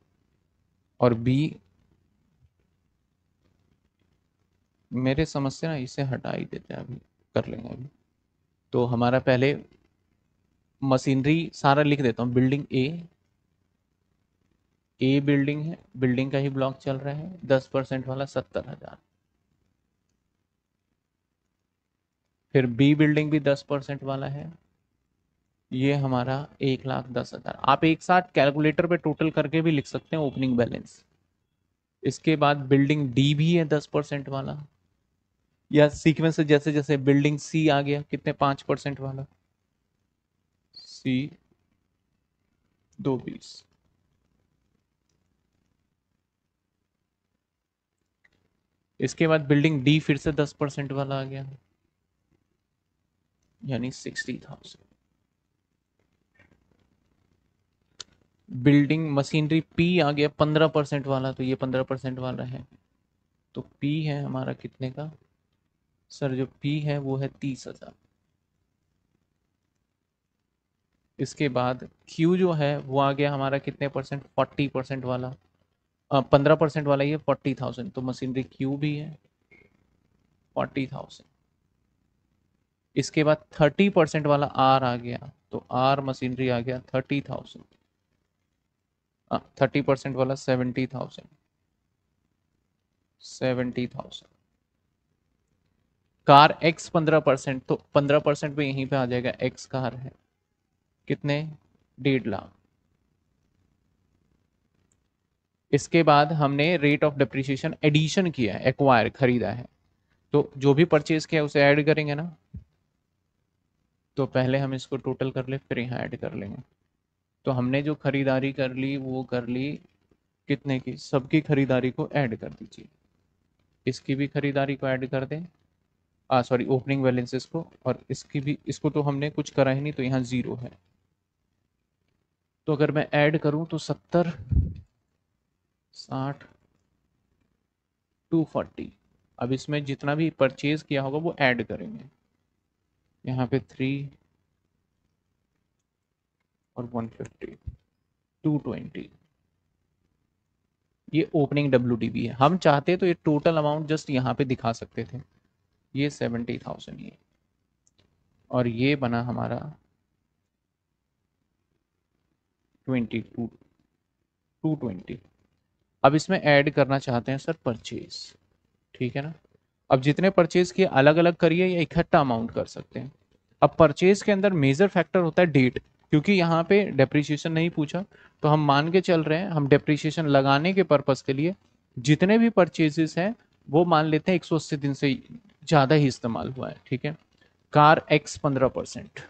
और बी, मेरे समझ से ना इसे हटा ही देते हैं, अभी कर लेंगे अभी। तो हमारा पहले मशीनरी सारा लिख देता हूँ, बिल्डिंग ए बिल्डिंग है, बिल्डिंग का ही ब्लॉक चल रहा है, 10% वाला 70,000। फिर बी बिल्डिंग भी 10% वाला है, ये हमारा 1,10,000। आप एक साथ कैलकुलेटर पे टोटल करके भी लिख सकते हैं ओपनिंग बैलेंस। इसके बाद बिल्डिंग डी भी है 10% वाला, या सीक्वेंस से जैसे जैसे बिल्डिंग सी आ गया, कितने 5% वाला, सी 220। इसके बाद बिल्डिंग डी फिर से 10% वाला आ गया, यानी 60,000। बिल्डिंग मशीनरी पी आ गया 15% वाला, तो ये 15% वाला है, तो पी है हमारा कितने का सर, जो पी है वो है 30,000। इसके बाद क्यू जो है वो आ गया हमारा कितने परसेंट, 40% वाला, 15% वाला, ये 40,000, तो मशीनरी क्यू भी है 40,000। इसके बाद 30% वाला आर आ गया, तो आर मशीनरी आ गया 30,000। 30% वाला 70,000, 70,000। कार एक्स 15%, तो 15% भी यहीं पे आ जाएगा, एक्स कार है कितने, 1.5 लाख। इसके बाद हमने रेट ऑफ डिप्रिसिएशन एडिशन किया है, एक्वायर खरीदा है, तो जो भी परचेज किया उसे ऐड करेंगे ना। तो पहले हम इसको टोटल कर ले, फिर यहाँ ऐड कर लेंगे। तो हमने जो खरीदारी कर ली वो कर ली कितने की, सबकी खरीदारी को ऐड कर दीजिए, इसकी भी खरीदारी को ऐड कर दें, सॉरी ओपनिंग बैलेंसेस को, और इसकी भी, इसको तो हमने कुछ करा ही नहीं, तो यहाँ 0 है। तो अगर मैं ऐड करूं तो 70, 60, 240। अब इसमें जितना भी परचेज किया होगा वो ऐड करेंगे, यहाँ पे 3 और 150, 220। ये ओपनिंग WDB है, हम चाहते तो ये टोटल अमाउंट जस्ट यहाँ पे दिखा सकते थे, ये 70,000 ये, और ये बना हमारा 220। अब इसमें ऐड करना चाहते हैं सर परचेज, ठीक है ना। अब जितने परचेज किए अलग अलग करिए या इकट्ठा अमाउंट कर सकते हैं। अब परचेज के अंदर मेजर फैक्टर होता है डेट, क्योंकि यहाँ पे डेप्रीशिएशन नहीं पूछा, तो हम मान के चल रहे हैं, हम डेप्रीशिएशन लगाने के पर्पज के लिए जितने भी परचेजेस हैं वो मान लेते हैं 180 दिन से ज़्यादा ही इस्तेमाल हुआ है, ठीक है। Car X 15%,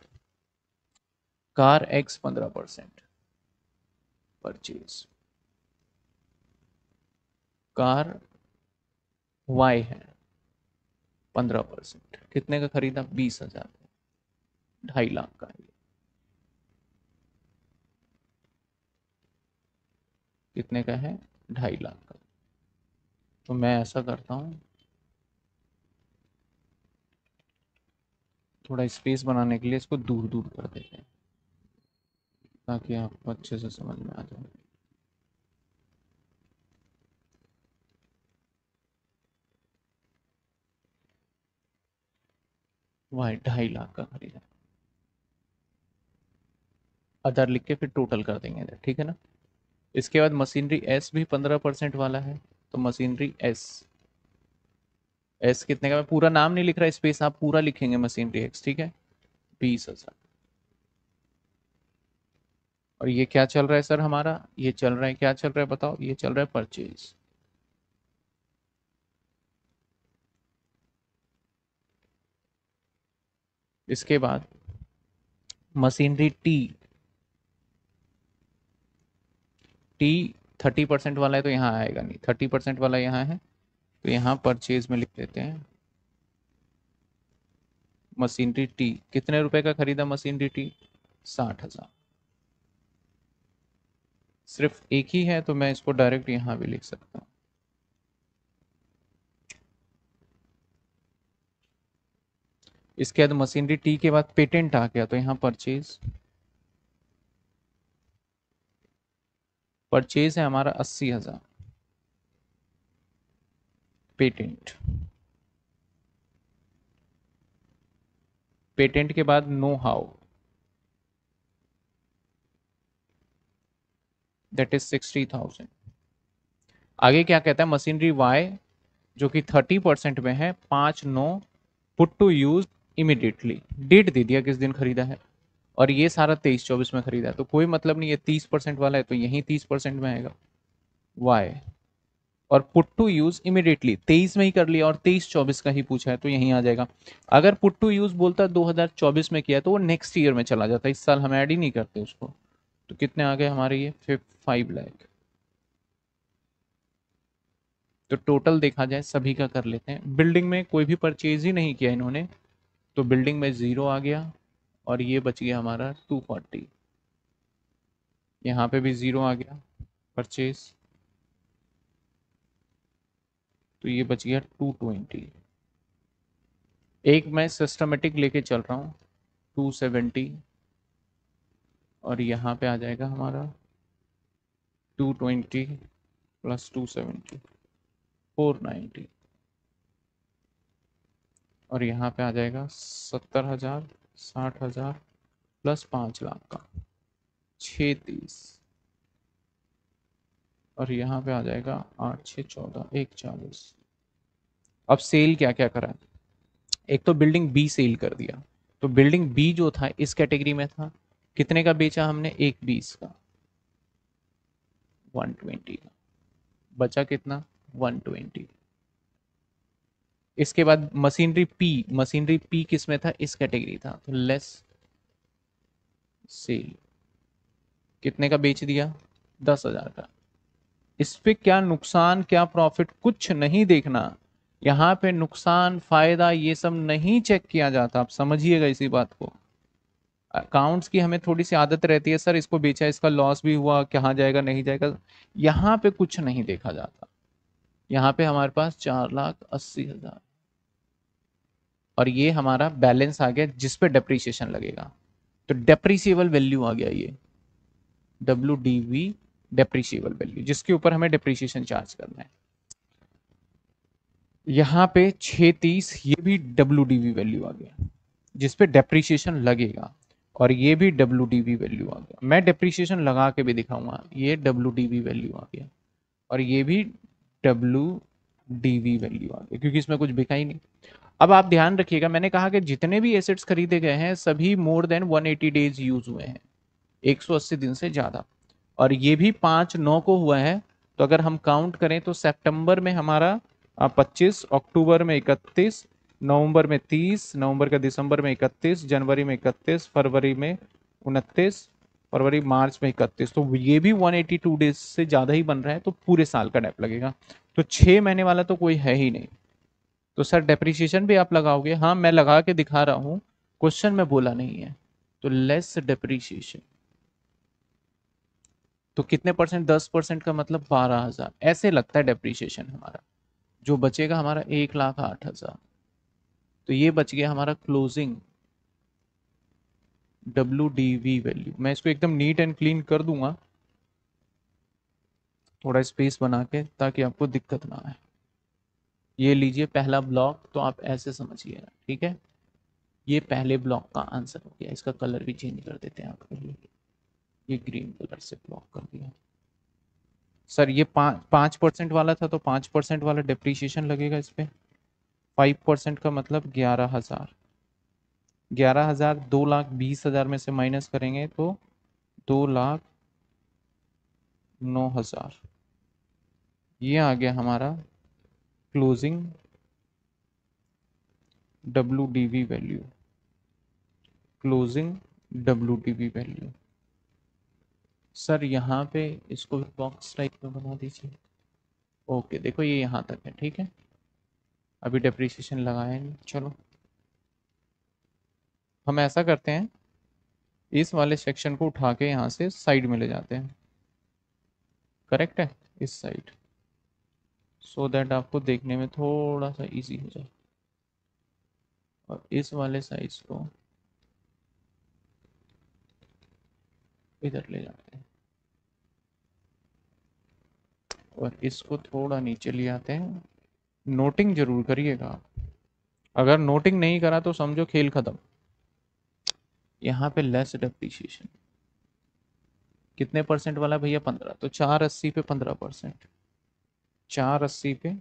car X 15% purchase, car Y है 15%, कितने का खरीदा, 20,000, 2.5 लाख का है, कितने का है, 2.5 लाख का। तो मैं ऐसा करता हूँ, थोड़ा स्पेस बनाने के लिए इसको दूर दूर कर देते हैं ताकि आपको अच्छे से समझ में आ जाए। वाई 2.5 लाख का खरीदा, अदर लिख के फिर टोटल कर देंगे इधर, ठीक है ना। इसके बाद मशीनरी एस भी 15% वाला है, तो मशीनरी एस, एस कितने का, मैं पूरा नाम नहीं लिख रहा, स्पेस आप पूरा लिखेंगे मशीनरी एक्स, ठीक है। 20,000। और ये क्या चल रहा है सर हमारा, ये चल रहा है, क्या चल रहा है बताओ, ये चल रहा है परचेज। इसके बाद मशीनरी टी, टी 30% वाला है तो यहाँ आएगा नहीं, 30% वाला यहाँ है, तो यहाँ परचेज में लिख देते हैं मशीनरी टी। कितने रुपए का खरीदा मशीनरी टी, 60,000। सिर्फ एक ही है तो मैं इसको डायरेक्ट यहाँ भी लिख सकता हूँ। इसके बाद मशीनरी टी के बाद पेटेंट आ गया, तो यहाँ परचेज, परचेज है हमारा 80,000। पेटेंट, पेटेंट के बाद नो हाउ, दैट इज 60,000। आगे क्या कहता है, मशीनरी वाई जो कि 30% में है, 5/9 put to use immediately, date दे दिया किस दिन खरीदा है, और ये सारा 23-24 में खरीदा है, तो कोई मतलब नहीं, ये 30% वाला है तो यही 30% में आएगा वाई। और पुट टू यूज इमिडिएटली 23 में ही कर लिया और 23-24 का ही पूछा है तो यहीं आ जाएगा। अगर पुट टू यूज बोलता 2024 में किया तो वो नेक्स्ट ईयर में चला जाता, इस साल हम ऐड ही नहीं करते उसको। तो कितने आ गए हमारे ये 5 लाख। तो टोटल देखा जाए सभी का कर लेते हैं। बिल्डिंग में कोई भी परचेज ही नहीं किया इन्होंने, तो बिल्डिंग में 0 आ गया, और ये बच गया हमारा 240। यहाँ पे भी 0 आ गया परचेज, तो ये बच गया 220। एक मैं सिस्टमेटिक लेके चल रहा हूँ, 270, और यहाँ पे आ जाएगा हमारा 220 प्लस 270, 490, और यहाँ पे आ जाएगा 70,000, 60,000 प्लस 5 लाख का 630, और यहाँ पे आ जाएगा 8 6 14 140। अब सेल क्या क्या करा, एक तो बिल्डिंग बी सेल कर दिया, तो बिल्डिंग बी जो था इस कैटेगरी में था, कितने का बेचा हमने, 120 का, 120 का, बचा कितना, 120। इसके बाद मशीनरी पी, मशीनरी पी किस में था, इस कैटेगरी था, तो लेस सेल, कितने का बेच दिया, 10,000 का। इस पे क्या नुकसान क्या प्रॉफिट कुछ नहीं देखना, यहाँ पे नुकसान फायदा ये सब नहीं चेक किया जाता, आप समझिएगा इसी बात को। अकाउंट्स की हमें थोड़ी सी आदत रहती है, सर इसको बेचा, इसका लॉस भी हुआ, कहाँ जाएगा नहीं जाएगा, यहाँ पे कुछ नहीं देखा जाता। यहाँ पे हमारे पास 4,80,000, और ये हमारा बैलेंस आ गया जिस पे डेप्रीशिएशन लगेगा, तो डेप्रीशिएबल वैल्यू आ गया ये, WDV डेप्रीशिएबल वैल्यू, जिसके ऊपर हमें डेप्रीशिएशन चार्ज करना है। यहाँ पे 630, ये भी WDV वैल्यू आ गया जिस पे डेप्रीशिएशन लगेगा, और ये भी WDV वैल्यू आ गया, मैं डेप्रीशिएशन लगा के भी दिखाऊंगा, ये WDV वैल्यू आ गया, और ये भी WDV वैल्यू आ गया, क्योंकि इसमें कुछ बिका ही नहीं। अब आप ध्यान रखिएगा, मैंने कहा कि जितने भी एसेट्स खरीदे गए हैं सभी मोर देन 180 डेज यूज हुए हैं, 180 दिन से ज्यादा, और ये भी 5/9 को हुआ है। तो अगर हम काउंट करें तो सितंबर में हमारा 25, अक्टूबर में 31, नवंबर में 30, नवंबर का दिसंबर में 31, जनवरी में 31, फरवरी में 29, फरवरी मार्च में 31, तो ये भी 182 डेज से ज्यादा ही बन रहा है, तो पूरे साल का डेप लगेगा। तो 6 महीने वाला तो कोई है ही नहीं। तो सर डेप्रिसिएशन भी आप लगाओगे, हाँ मैं लगा के दिखा रहा हूँ, क्वेश्चन में बोला नहीं है। तो लेस डेप्रिसिएशन, तो कितने परसेंट, 10% का मतलब 12,000 ऐसे लगता है डेप्रिसिएशन हमारा, जो बचेगा हमारा 1,08,000। तो ये बच गया हमारा क्लोजिंग WDV वैल्यू, मैं इसको एकदम नीट एंड क्लीन कर दूंगा थोड़ा स्पेस बना के ताकि आपको दिक्कत ना आए। ये लीजिए पहला ब्लॉक, तो आप ऐसे समझिएगा, ठीक है। ये पहले ब्लॉक का आंसर हो गया। इसका कलर भी चेंज कर देते हैं आपके लिए, ये ग्रीन कलर से ब्लॉक कर दिया। सर ये 5% वाला था तो 5% वाला डिप्रीशिएशन लगेगा इस पे। 5% का मतलब 11,000। 11,000 2,20,000 में से माइनस करेंगे तो 2,09,000। ये आ गया हमारा closing WDV value, closing WDV value. Sir यहाँ पे इसको भी बॉक्स टाइप में बना दीजिए। ओके, देखो ये यहाँ तक है, ठीक है। अभी डेप्रिसिएशन लगाया नहीं, चलो हम ऐसा करते हैं, इस वाले सेक्शन को उठा के यहाँ से साइड में ले जाते हैं, करेक्ट है, इस साइड, सो दैट आपको देखने में थोड़ा सा इजी हो जाए। और इस वाले साइज को इधर ले जाते हैं और इसको थोड़ा नीचे ले आते हैं। नोटिंग जरूर करिएगा आप, अगर नोटिंग नहीं करा तो समझो खेल खत्म। यहाँ पे लेस डेप्रिसिएशन कितने परसेंट वाला भैया? 15, तो 480 पे 15%, 480 पे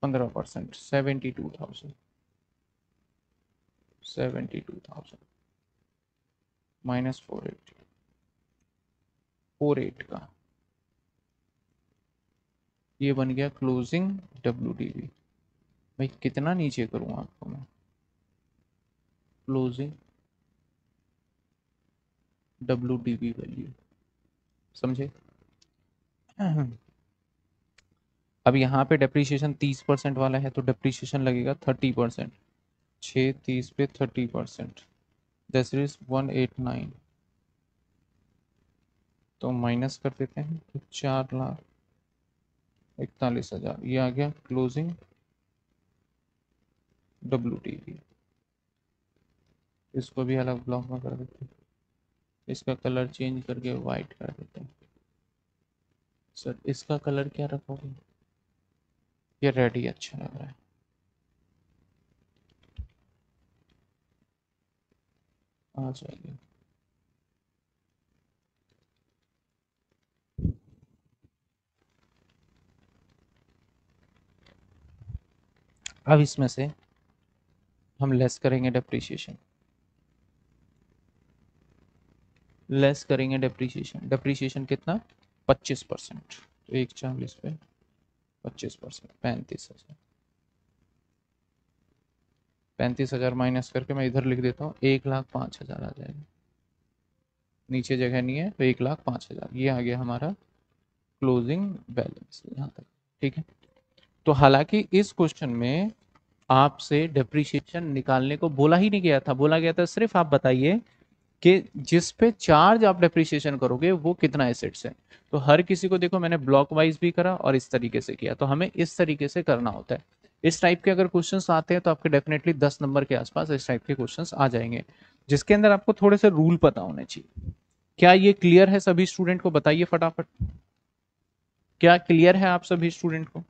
15%, 72,000, 72,000 माइनस 480, 48 का ये बन गया क्लोजिंग WDV। भाई कितना नीचे करूँ आपको मैं? क्लोजिंग WDV वैल्यू, समझे? अब यहाँ पे डेप्रीशिएशन 30% वाला है तो डेप्रीशिएशन लगेगा 30%। 6 30 पे 30%, दैट इज 189। तो माइनस कर देते हैं तो 4,41,000 ये आ गया क्लोजिंग WDV। इसको भी अलग ब्लॉक में कर देते हैं, इसका कलर चेंज करके वाइट कर देते हैं। सर इसका कलर क्या रखोगे? ये रेड ही अच्छा लग रहा है। आ जाइए, अब इसमें से हम लेस करेंगे डेप्रीशिएशन, लेस करेंगे डेप्रीशिएशन। डेप्रीशिएशन कितना? 25%, तो 140 पे 25%, 35,000। 35,000 माइनस करके मैं इधर लिख देता हूँ, 1,05,000 आ जाएगा। नीचे जगह नहीं है तो 1,05,000 ये आ गया हमारा क्लोजिंग बैलेंस यहाँ तक, ठीक है। तो हालांकि इस क्वेश्चन में आपसे डेप्रीशिएशन निकालने को बोला ही नहीं गया था, बोला गया था सिर्फ आप बताइए कि जिस पे चार्ज आप डेप्रिसिएशन करोगे वो कितना एसेट्स है। तो हर किसी को देखो मैंने ब्लॉक वाइज भी करा और इस तरीके से किया, तो हमें इस तरीके से करना होता है। इस टाइप के अगर क्वेश्चंस आते हैं तो आपके डेफिनेटली 10 नंबर के आसपास इस टाइप के क्वेश्चंस आ जाएंगे, जिसके अंदर आपको थोड़े से रूल पता होने चाहिए। क्या ये क्लियर है सभी स्टूडेंट को? बताइए फटाफट, क्या क्लियर है आप सभी स्टूडेंट को?